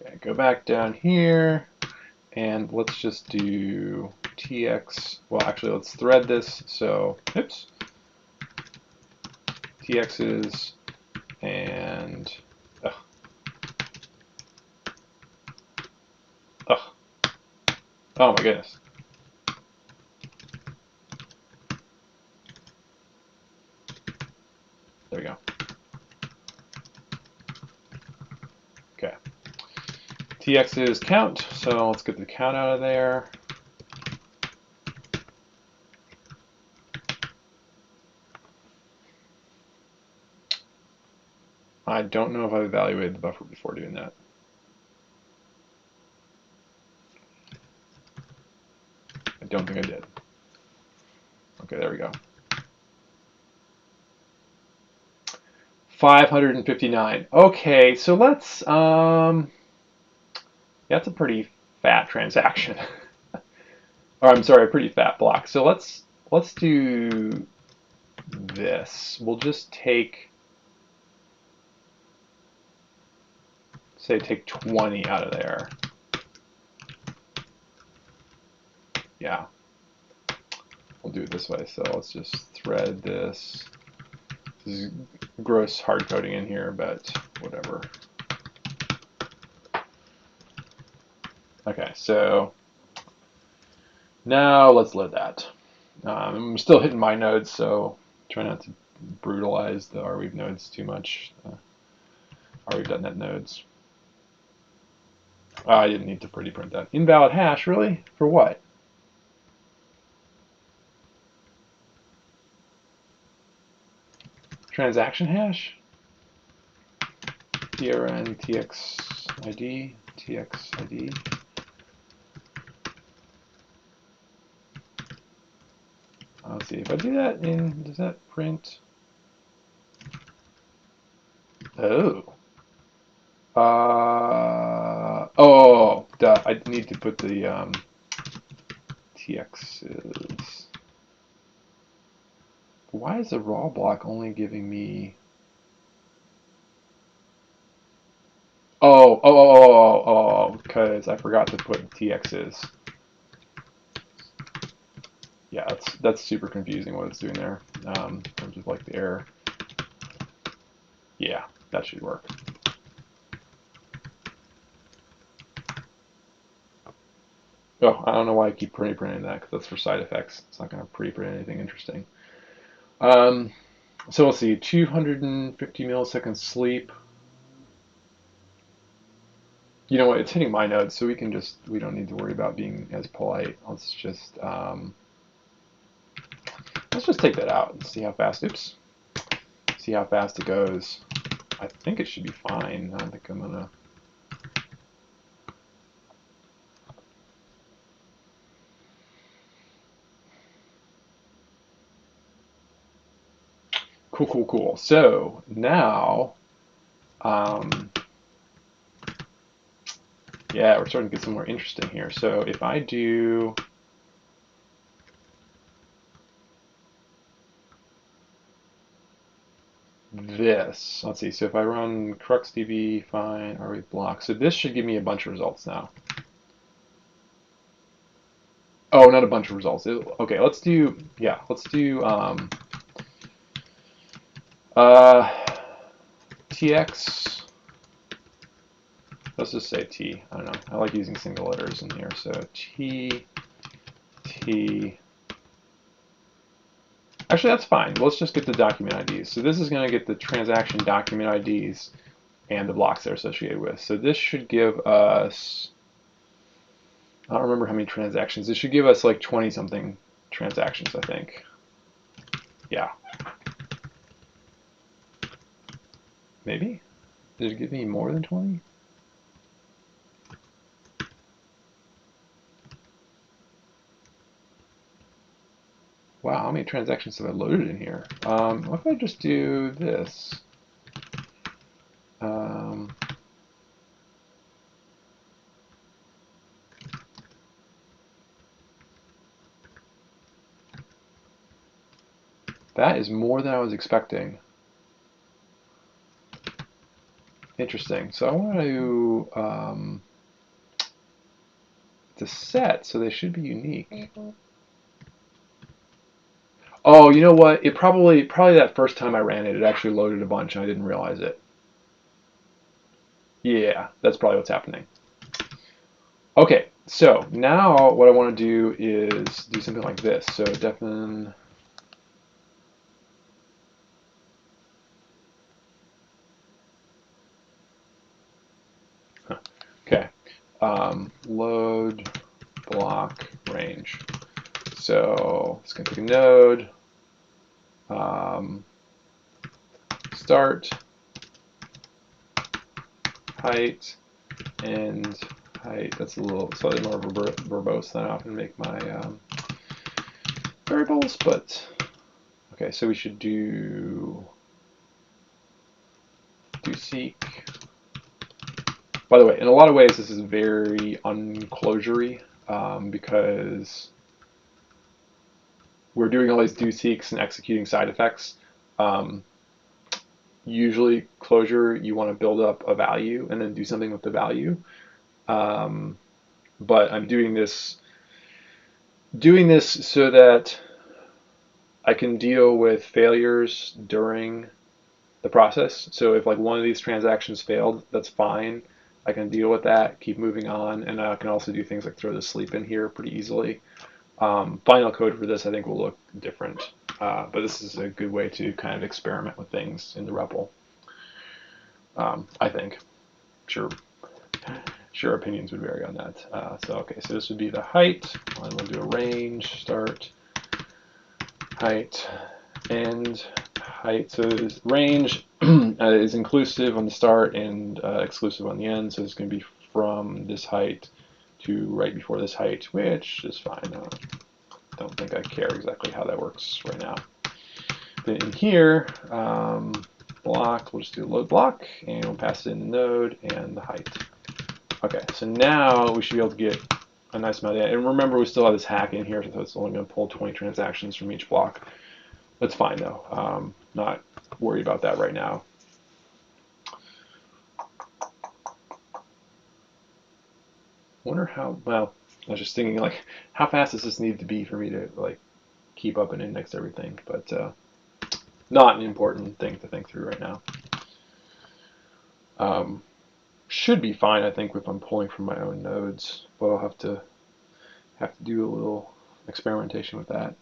Okay, go back down here, and let's just do tx. Well, actually, let's thread this. So, oops. TXs and oh my goodness. There we go. Okay. TXs count. So let's get the count out of there. I don't know if I've evaluated the buffer before doing that. I don't think I did. Okay, there we go. 559. Okay, so let's that's a pretty fat transaction. Or I'm sorry, a pretty fat block. So let's do this. We'll just take, say, take 20 out of there. Yeah. We'll do it this way. So let's just thread this. This is gross hard coding in here, but whatever. Okay, so now let's load that. I'm still hitting my nodes, so try not to brutalize the Arweave nodes too much. Arweave.net nodes. I didn't need to pretty print that. Invalid hash, really? For what? Transaction hash? trn txid txid. Let's see if I do that in. Does that print? Oh. Duh. I need to put the tx's. Why is the raw block only giving me? Because I forgot to put tx's. Yeah, that's super confusing what it's doing there. In terms of like the error. Yeah, that should work. Oh, I don't know why I keep pre-printing that, because that's for side effects. It's not going to pre-print anything interesting. So let's see, 250 milliseconds sleep. You know what? It's hitting my nodes, so we don't need to worry about being as polite. Let's just take that out and see how fast. Oops. See how fast it goes. I think it should be fine. I don't think I'm gonna. Cool, cool, cool. So now, um, yeah, we're starting to get some more interesting here. So if I do this, let's see. So if I run cruxdb find Arweave block, so this should give me a bunch of results now. Oh, not a bunch of results. Okay, let's do, yeah, let's do uh, tx. Let's just say t. I don't know. I like using single letters in here. So t. Actually, that's fine. Let's just get the document IDs. So this is going to get the transaction document IDs and the blocks they're associated with. So this should give us, I don't remember how many transactions. This should give us like 20 something transactions, I think. Yeah. Maybe? Did it give me more than 20? Wow, how many transactions have I loaded in here? What if I just do this? That is more than I was expecting. Interesting. So I want to, it's a set, so they should be unique. Oh, you know what? It probably that first time I ran it, it actually loaded a bunch and I didn't realize it. Yeah, that's probably what's happening. Okay, so now what I want to do is do something like this. So defen. Okay, load block range. So it's going to take a node, start, height, and height. That's a little slightly more verbose than I often make my variables, but okay. So we should do seek. By the way, in a lot of ways, this is very unclosury because we're doing all these do seeks and executing side effects. Usually, closure, you want to build up a value and then do something with the value. But I'm doing this so that I can deal with failures during the process. So if like one of these transactions failed, that's fine. I can deal with that, keep moving on, and I can also do things like throw the sleep in here pretty easily. Final code for this I think will look different, but this is a good way to kind of experiment with things in the REPL. I think. Sure opinions would vary on that. So okay, so this would be the height, and we'll do a range, start, height, end, height. So this range is inclusive on the start and exclusive on the end. So it's going to be from this height to right before this height, which is fine. Don't think I care exactly how that works right now. Then in here, block, we'll just do a load block, and we'll pass it in the node and the height. Okay, so now we should be able to get a nice amount of data. And remember, we still have this hack in here, so it's only going to pull 20 transactions from each block. That's fine, though. Not worried about that right now. Wonder how, well, I was just thinking, like, how fast does this need to be for me to, like, keep up and index everything? But not an important thing to think through right now. Should be fine, I think, if I'm pulling from my own nodes, but I'll have to do a little experimentation with that.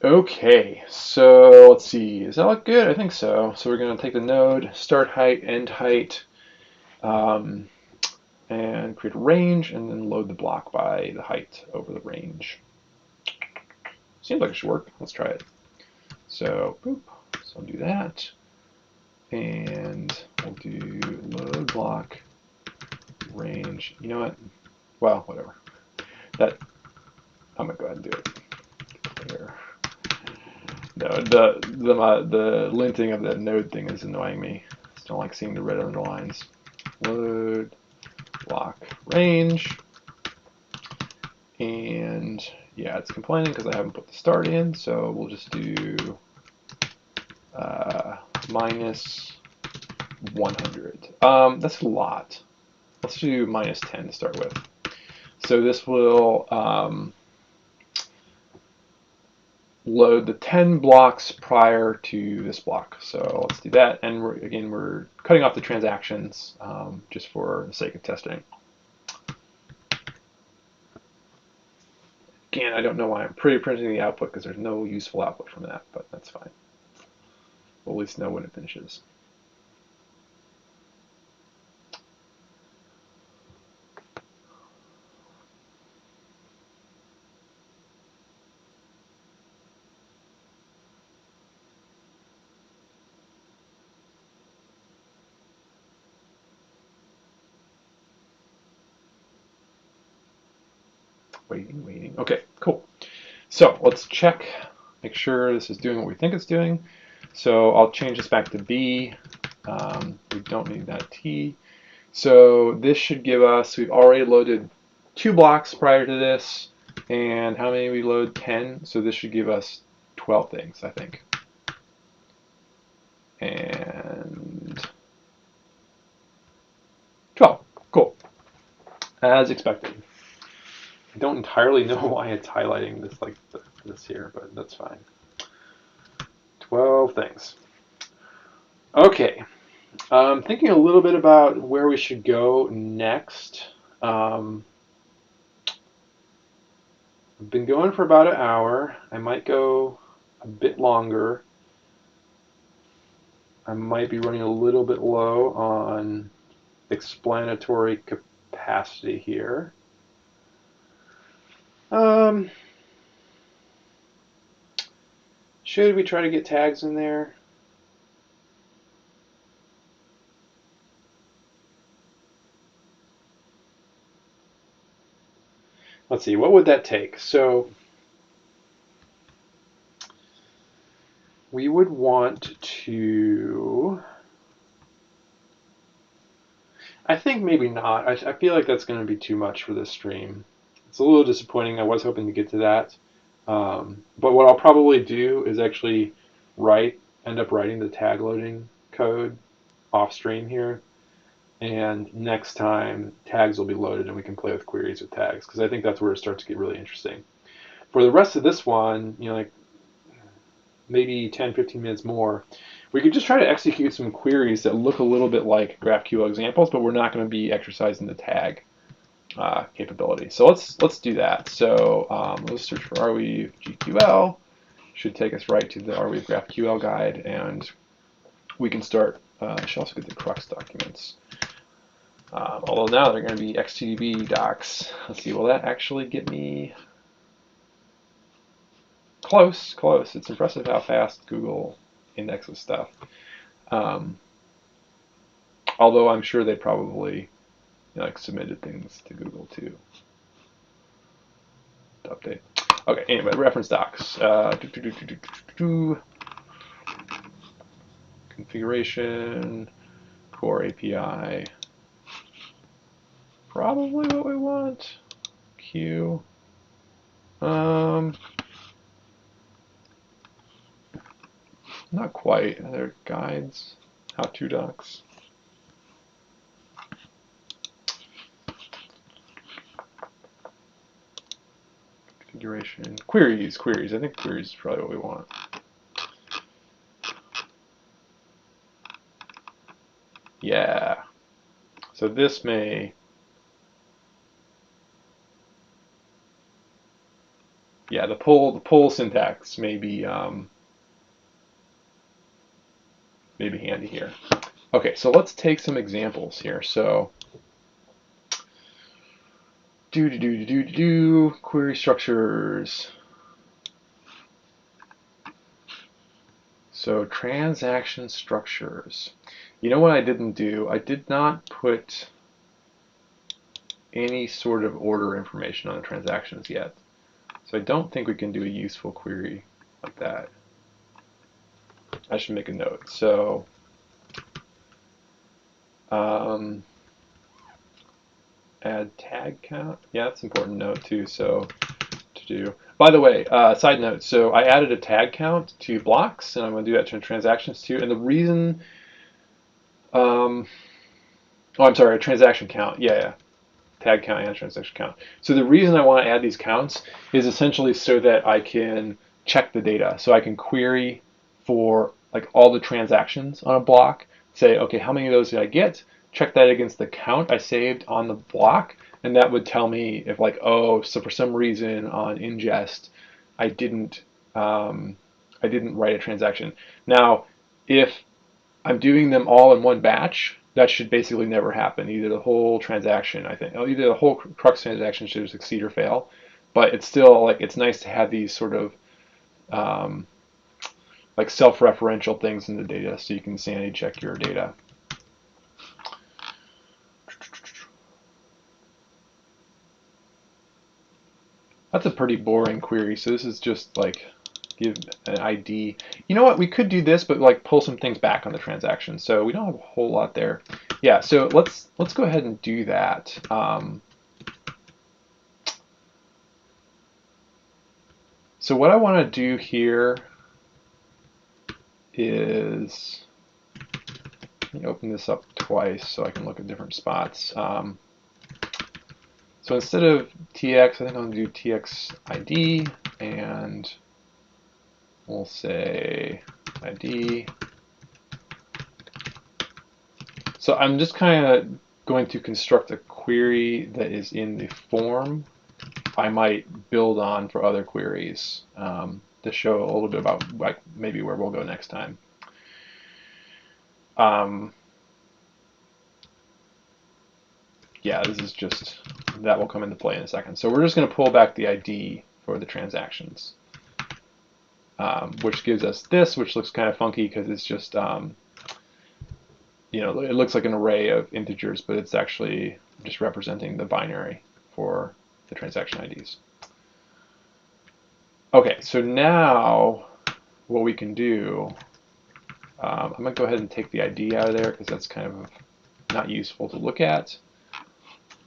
Okay, so let's see. Does that look good? I think so. So we're going to take the node, start height, end height, and create a range, and then load the block by the height over the range. Seems like it should work. Let's try it. So, boop. So I'll do that. And we'll do load block range. You know what? Well, whatever. I'm going to go ahead and do it. There. No, the linting of that node thing is annoying me. I just don't like seeing the red underlines. Load block range, and yeah, it's complaining because I haven't put the start in, so we'll just do minus 100. That's a lot. Let's do minus 10 to start with. So this will load the 10 blocks prior to this block. So let's do that. And we're cutting off the transactions just for the sake of testing. Again, I don't know why I'm pre-printing the output because there's no useful output from that, but that's fine. We'll at least know when it finishes. Waiting. Okay, cool. So let's check, make sure this is doing what we think it's doing. So I'll change this back to B. We don't need that T. So this should give us, we've already loaded 2 blocks prior to this, and how many we load? 10. So this should give us 12 things, I think. And 12. Cool. As expected. I don't entirely know why it's highlighting this like this here, but that's fine. 12 things. Okay. Thinking a little bit about where we should go next. I've been going for about an hour. I might go a bit longer. I might be running a little bit low on explanatory capacity here. Should we try to get tags in there? Let's see, what would that take? So we would want to, I think maybe not. I feel like that's going to be too much for this stream. It's a little disappointing. I was hoping to get to that. But what I'll probably do is actually end up writing the tag loading code off stream here. And next time, tags will be loaded and we can play with queries with tags, because I think that's where it starts to get really interesting. For the rest of this one, like maybe 10, 15 minutes more, we could just try to execute some queries that look a little bit like GraphQL examples, but we're not going to be exercising the tag capability. So let's do that. So let's search for Arweave GQL. Should take us right to the Arweave GraphQL guide, and we can start. I should also get the crux documents. Although now they're going to be XTDB docs. Let's see, will that actually get me close? Close. It's impressive how fast Google indexes stuff. Although I'm sure they probably submitted things to Google too to update. Okay, anyway, reference docs. Configuration, core API. Probably what we want. Q. Not quite. Are there guides? How-to docs? Configuration. Queries. I think queries is probably what we want. Yeah. So this may... Yeah, the pull syntax may be handy here. Okay, so let's take some examples here. So query structures. So transaction structures. You know what I didn't do? I did not put any sort of order information on the transactions yet. So I don't think we can do a useful query like that. I should make a note. So add tag count. Yeah, that's an important note too. So to do. By the way, side note. So I added a tag count to blocks, and I'm going to do that to transactions too. And the reason, oh, I'm sorry, a transaction count. Yeah. Tag count and transaction count. So the reason I want to add these counts is essentially so that I can check the data. So I can query for like all the transactions on a block, say, okay, how many of those did I get? Check that against the count I saved on the block, and that would tell me if like, oh, so for some reason on ingest, I didn't write a transaction. Now, if I'm doing them all in one batch, that should basically never happen. Either the whole transaction, I think, either the whole crux transaction should succeed or fail. But it's still like it's nice to have these sort of like self-referential things in the data, so you can sanity check your data. That's a pretty boring query. So this is just like give an ID. You know what? We could do this, but like pull some things back on the transaction. So we don't have a whole lot there. Yeah. So let's go ahead and do that. So what I want to do here is, let me open this up twice so I can look at different spots. So instead of tx, I think I'm going to do tx ID, and we'll say ID. So I'm just kind of going to construct a query that is in the form I might build on for other queries to show a little bit about like maybe where we'll go next time. Yeah, this is just, that will come into play in a second. So we're just going to pull back the ID for the transactions, which gives us this, which looks kind of funky because it's just, you know, it looks like an array of integers, but it's actually just representing the binary for the transaction IDs. Okay, so now what we can do, I'm going to go ahead and take the ID out of there because that's kind of not useful to look at.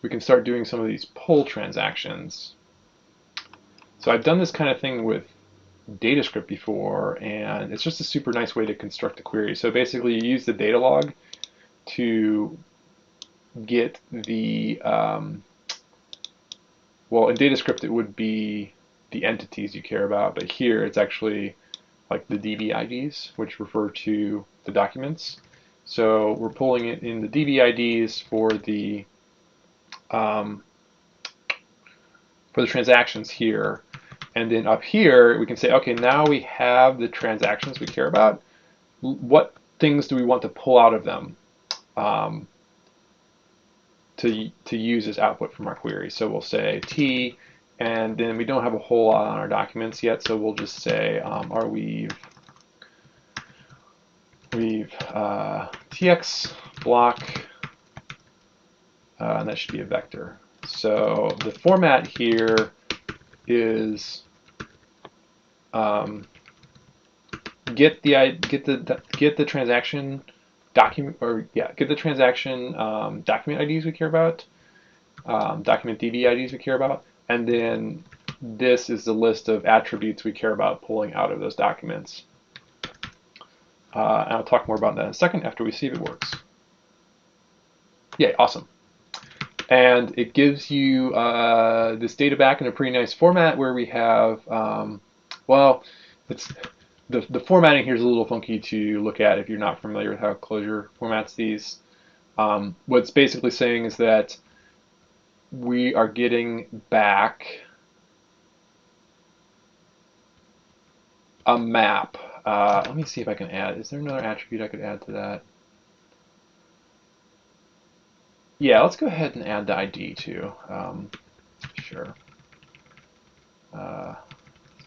We can start doing some of these pull transactions. So I've done this kind of thing with DataScript before, and it's just a super nice way to construct a query. So basically you use the data log to get the, well, in DataScript it would be the entities you care about, but here it's actually like the DB IDs, which refer to the documents. So we're pulling it in the DB IDs for the transactions here, and then up here we can say, okay, now we have the transactions we care about. What things do we want to pull out of them to use as output from our query? So we'll say T, and then we don't have a whole lot on our documents yet, so we'll just say Arweave tx block, and that should be a vector. So the format here is get the transaction document, or yeah, get the transaction document IDs we care about, document DB IDs we care about, and then this is the list of attributes we care about pulling out of those documents. And I'll talk more about that in a second after we see if it works. Yeah, awesome. And it gives you this data back in a pretty nice format where we have, well, it's the formatting here is a little funky to look at if you're not familiar with how Clojure formats these. What it's basically saying is that we are getting back a map. Let me see if I can add. Is there another attribute I could add to that? Yeah, let's go ahead and add the ID too. Sure. Let's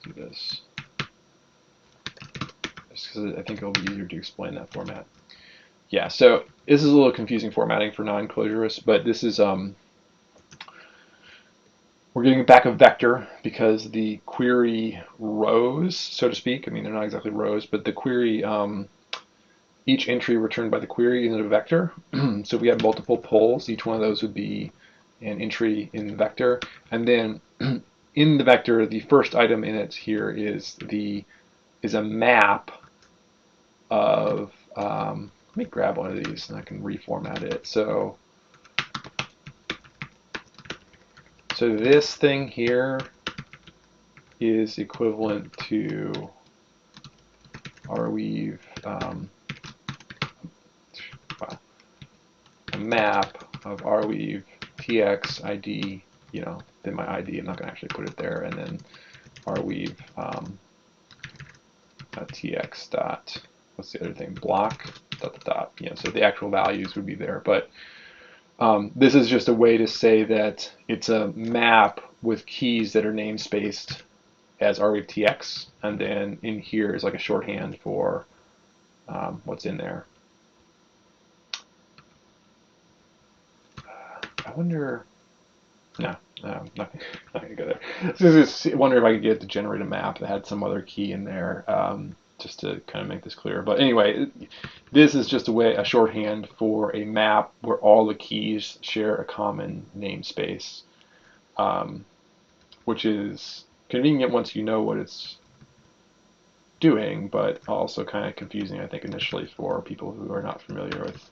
do this. Just because I think it'll be easier to explain that format. Yeah, so this is a little confusing formatting for non-Clojurists, but this is we're getting back a vector because the query rows, so to speak, I mean, they're not exactly rows, but the query, each entry returned by the query is a vector. So if we have multiple polls, each one of those would be an entry in the vector. And then in the vector, the first item in it here is a map of, let me grab one of these and I can reformat it. So this thing here is equivalent to Arweave, a map of Arweave tx id, then my ID, I'm not going to actually put it there, and then Arweave tx dot, what's the other thing, block dot dot, so the actual values would be there. But this is just a way to say that it's a map with keys that are namespaced as Arweave tx, and then in here is like a shorthand for what's in there. I wonder, no, I'm not going to go there. Just wonder if I could get it to generate a map that had some other key in there, just to kind of make this clear. But anyway, this is just a shorthand for a map where all the keys share a common namespace, which is convenient once you know what it's doing, but also kind of confusing, I think, initially for people who are not familiar with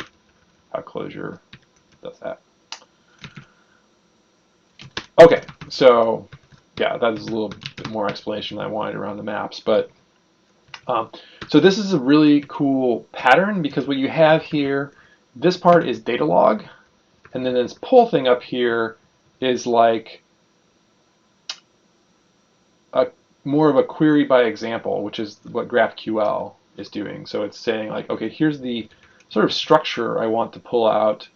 how Clojure does that. Okay, so yeah, that is a little bit more explanation than I wanted around the maps. But so this is a really cool pattern because what you have here, this part is data log, and then this pull thing up here is like more of a query by example, which is what GraphQL is doing. So it's saying like, okay, here's the sort of structure I want to pull out.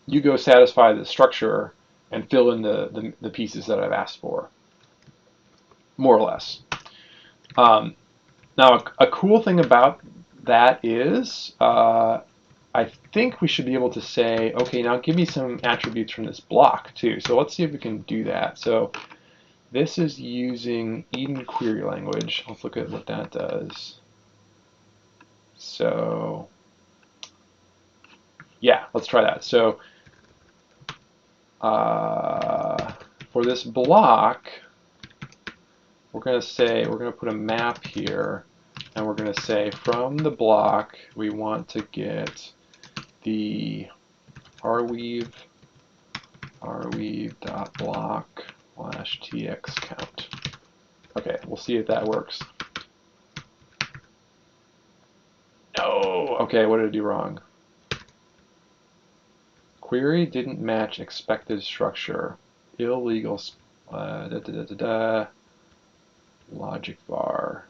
You go satisfy the structure and fill in the pieces that I've asked for, more or less. Now, a cool thing about that is I think we should be able to say, okay, now give me some attributes from this block too. So let's see if we can do that. So this is using Eden query language. Let's look at what that does. So yeah, let's try that. So for this block, we're going to put a map here, and we're going to say from the block we want to get the arweave.block/tx count. Okay, we'll see if that works. No. Okay, what did I do wrong? Query didn't match expected structure. Illegal. Logic var.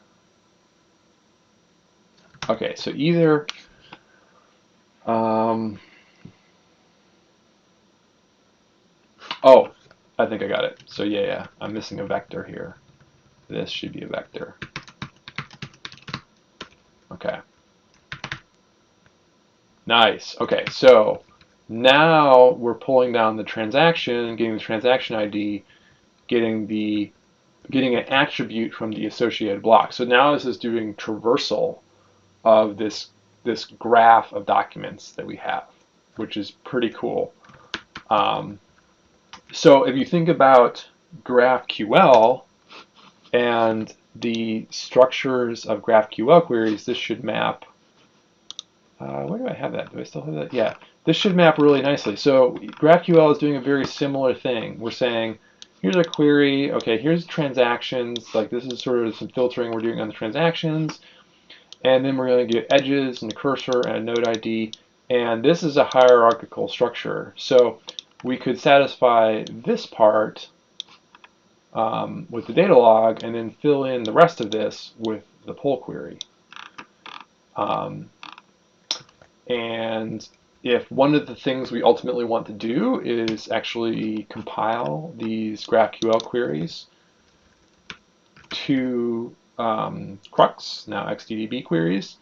Okay, so either oh, I think I got it. So yeah, I'm missing a vector here. This should be a vector. Okay. Nice. Okay, so now we're pulling down the transaction, getting the transaction ID, getting an attribute from the associated block. So now this is doing traversal of this graph of documents that we have, which is pretty cool. So if you think about GraphQL and the structures of GraphQL queries, this should map. Where do I have that? Do I still have that? Yeah, this should map really nicely. So GraphQL is doing a very similar thing. We're saying, here's a query. Okay, here's transactions. Like this is sort of some filtering we're doing on the transactions. And then we're going to get edges and a cursor and a node ID. And this is a hierarchical structure. So we could satisfy this part with the data log and then fill in the rest of this with the pull query. And if one of the things we ultimately want to do is actually compile these GraphQL queries to Crux, now XDDB queries,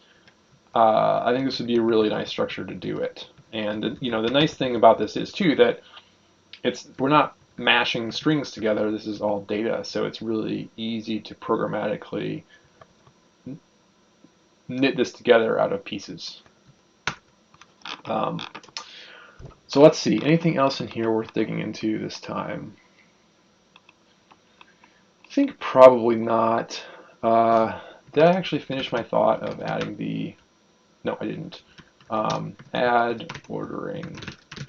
I think this would be a really nice structure to do it. And the nice thing about this is too that we're not mashing strings together, this is all data, so it's really easy to programmatically knit this together out of pieces. Um, so let's see, anything else in here worth digging into this time? I think probably not. Did I actually finish my thought of adding the... No, I didn't. Add ordering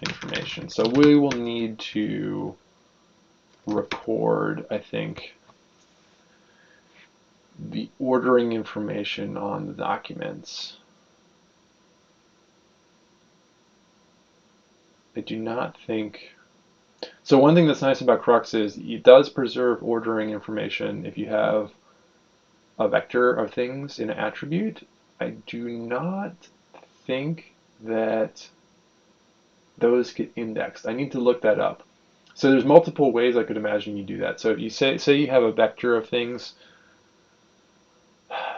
information. So we will need to record, I think, the ordering information on the documents. I do not think... So one thing that's nice about Crux is it does preserve ordering information if you have a vector of things in an attribute. I do not think that those get indexed. I need to look that up. So there's multiple ways I could imagine you do that. So if you say you have a vector of things,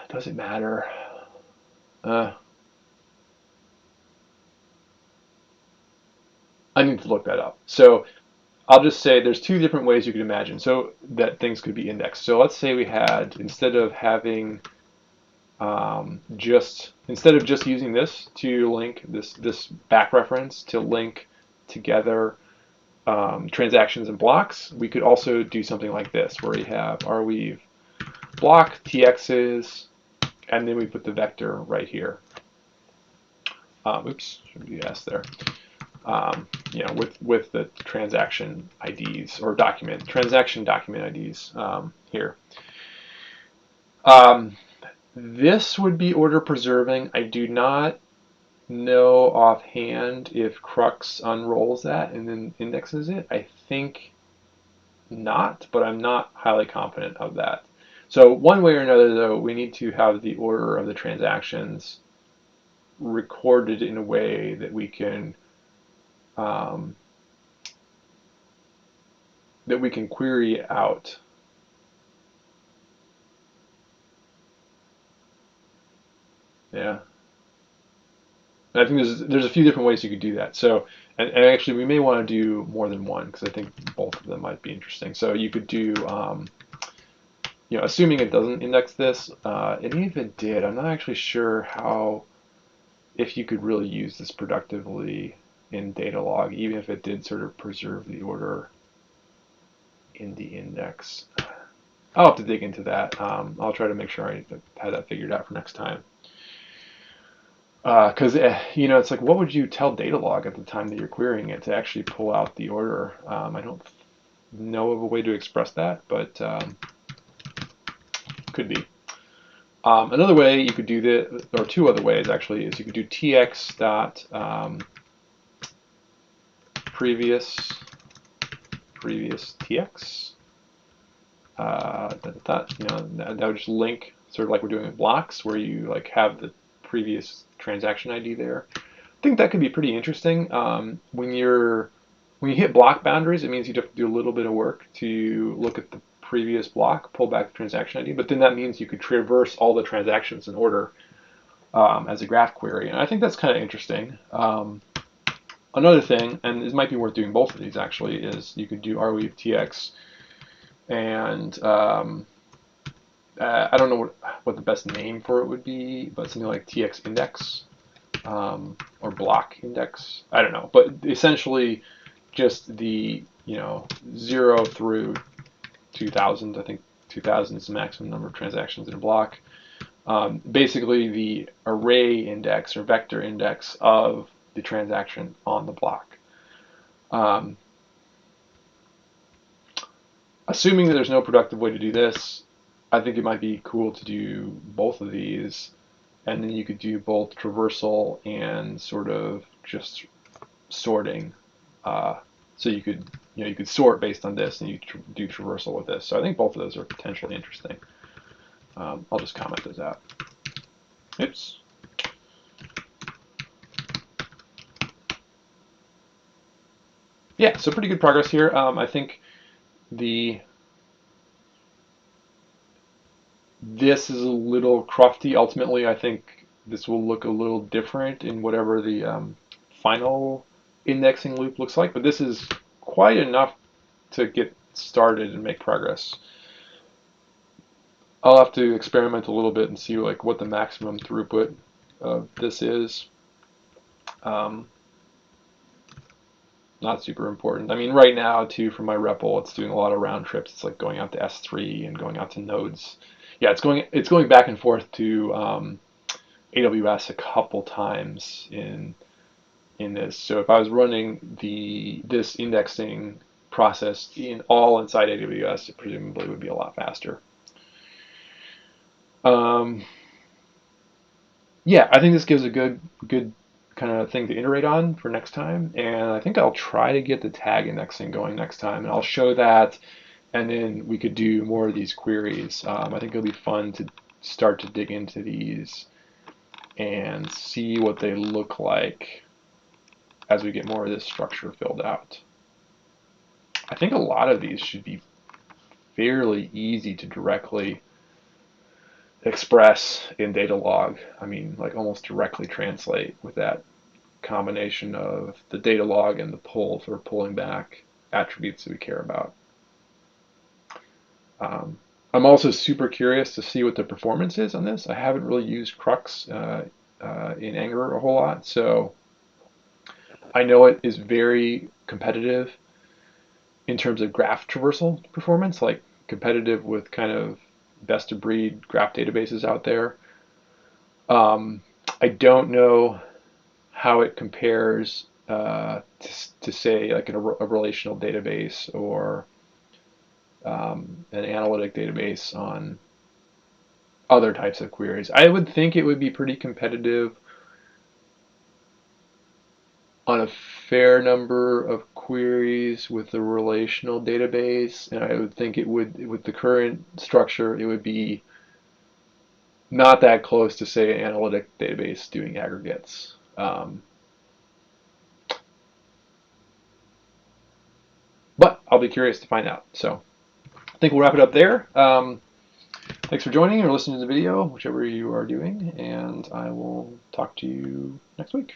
does it matter? I need to look that up. So I'll just say there's two different ways you could imagine so that things could be indexed. So let's say we had, instead of having instead of just using this to link this back reference to link together transactions and blocks, we could also do something like this, where you have Arweave block tx's, and then we put the vector right here. Oops, should be s there. You know, with the transaction IDs or transaction document IDs here. This would be order preserving. I do not know offhand if Crux unrolls that and then indexes it. I think not, but I'm not highly confident of that. So one way or another, though, we need to have the order of the transactions recorded in a way that we can query out. Yeah. And I think there's a few different ways you could do that. So, and actually we may want to do more than one, because I think both of them might be interesting. So you could do, you know, assuming it doesn't index this, and even if it did, I'm not actually sure if you could really use this productively in data log, even if it did sort of preserve the order in the index. I'll have to dig into that. I'll try to make sure I have that figured out for next time. Because you know, it's like, what would you tell data log at the time that you're querying it to actually pull out the order? I don't know of a way to express that, but could be. Another way you could do this, or two other ways actually, is you could do tx dot previous tx. You know, that would just link, sort of like we're doing with blocks, where you like have the previous transaction ID there. I think that could be pretty interesting. When you hit block boundaries, it means you have to do a little bit of work to look at the previous block, pull back the transaction ID, but then that means you could traverse all the transactions in order as a graph query, and I think that's kind of interesting. Another thing, and this might be worth doing both of these actually, is you could do Arweave tx, and I don't know what the best name for it would be, but something like tx index or block index. I don't know, but essentially just the 0 through 2000. I think 2000 is the maximum number of transactions in a block. Basically the array index or vector index of the transaction on the block. Assuming that there's no productive way to do this, I think it might be cool to do both of these, and then you could do both traversal and sort of just sorting. So you could sort based on this, and you do traversal with this. So I think both of those are potentially interesting. I'll just comment those out. Oops. Yeah, so pretty good progress here. I think this is a little crufty. Ultimately, I think this will look a little different in whatever the final indexing loop looks like, but this is quite enough to get started and make progress. I'll have to experiment a little bit and see like what the maximum throughput of this is. Not super important. I mean, right now too, for my REPL, it's doing a lot of round trips. It's like going out to S3 and going out to nodes. Yeah, it's going back and forth to AWS a couple times in this. So if I was running this indexing process all inside AWS, it presumably would be a lot faster. Yeah, I think this gives a good kind of thing to iterate on for next time, and I think I'll try to get the tag indexing going next time, and I'll show that, and then we could do more of these queries. I think it'll be fun to start to dig into these and see what they look like as we get more of this structure filled out. I think a lot of these should be fairly easy to directly express in data log. I mean, like almost directly translate with that combination of the data log and the pull for pulling back attributes that we care about. I'm also super curious to see what the performance is on this. I haven't really used Crux in Angular a whole lot, so I know it is very competitive in terms of graph traversal performance, like competitive with kind of best of breed graph databases out there. I don't know how it compares to say like a relational database or an analytic database on other types of queries. I would think it would be pretty competitive on a fair number of queries with a relational database, and I would think it would, with the current structure, it would be not that close to, say, an analytic database doing aggregates. But I'll be curious to find out. So I think we'll wrap it up there. Thanks for joining or listening to the video, whichever you are doing, and I will talk to you next week.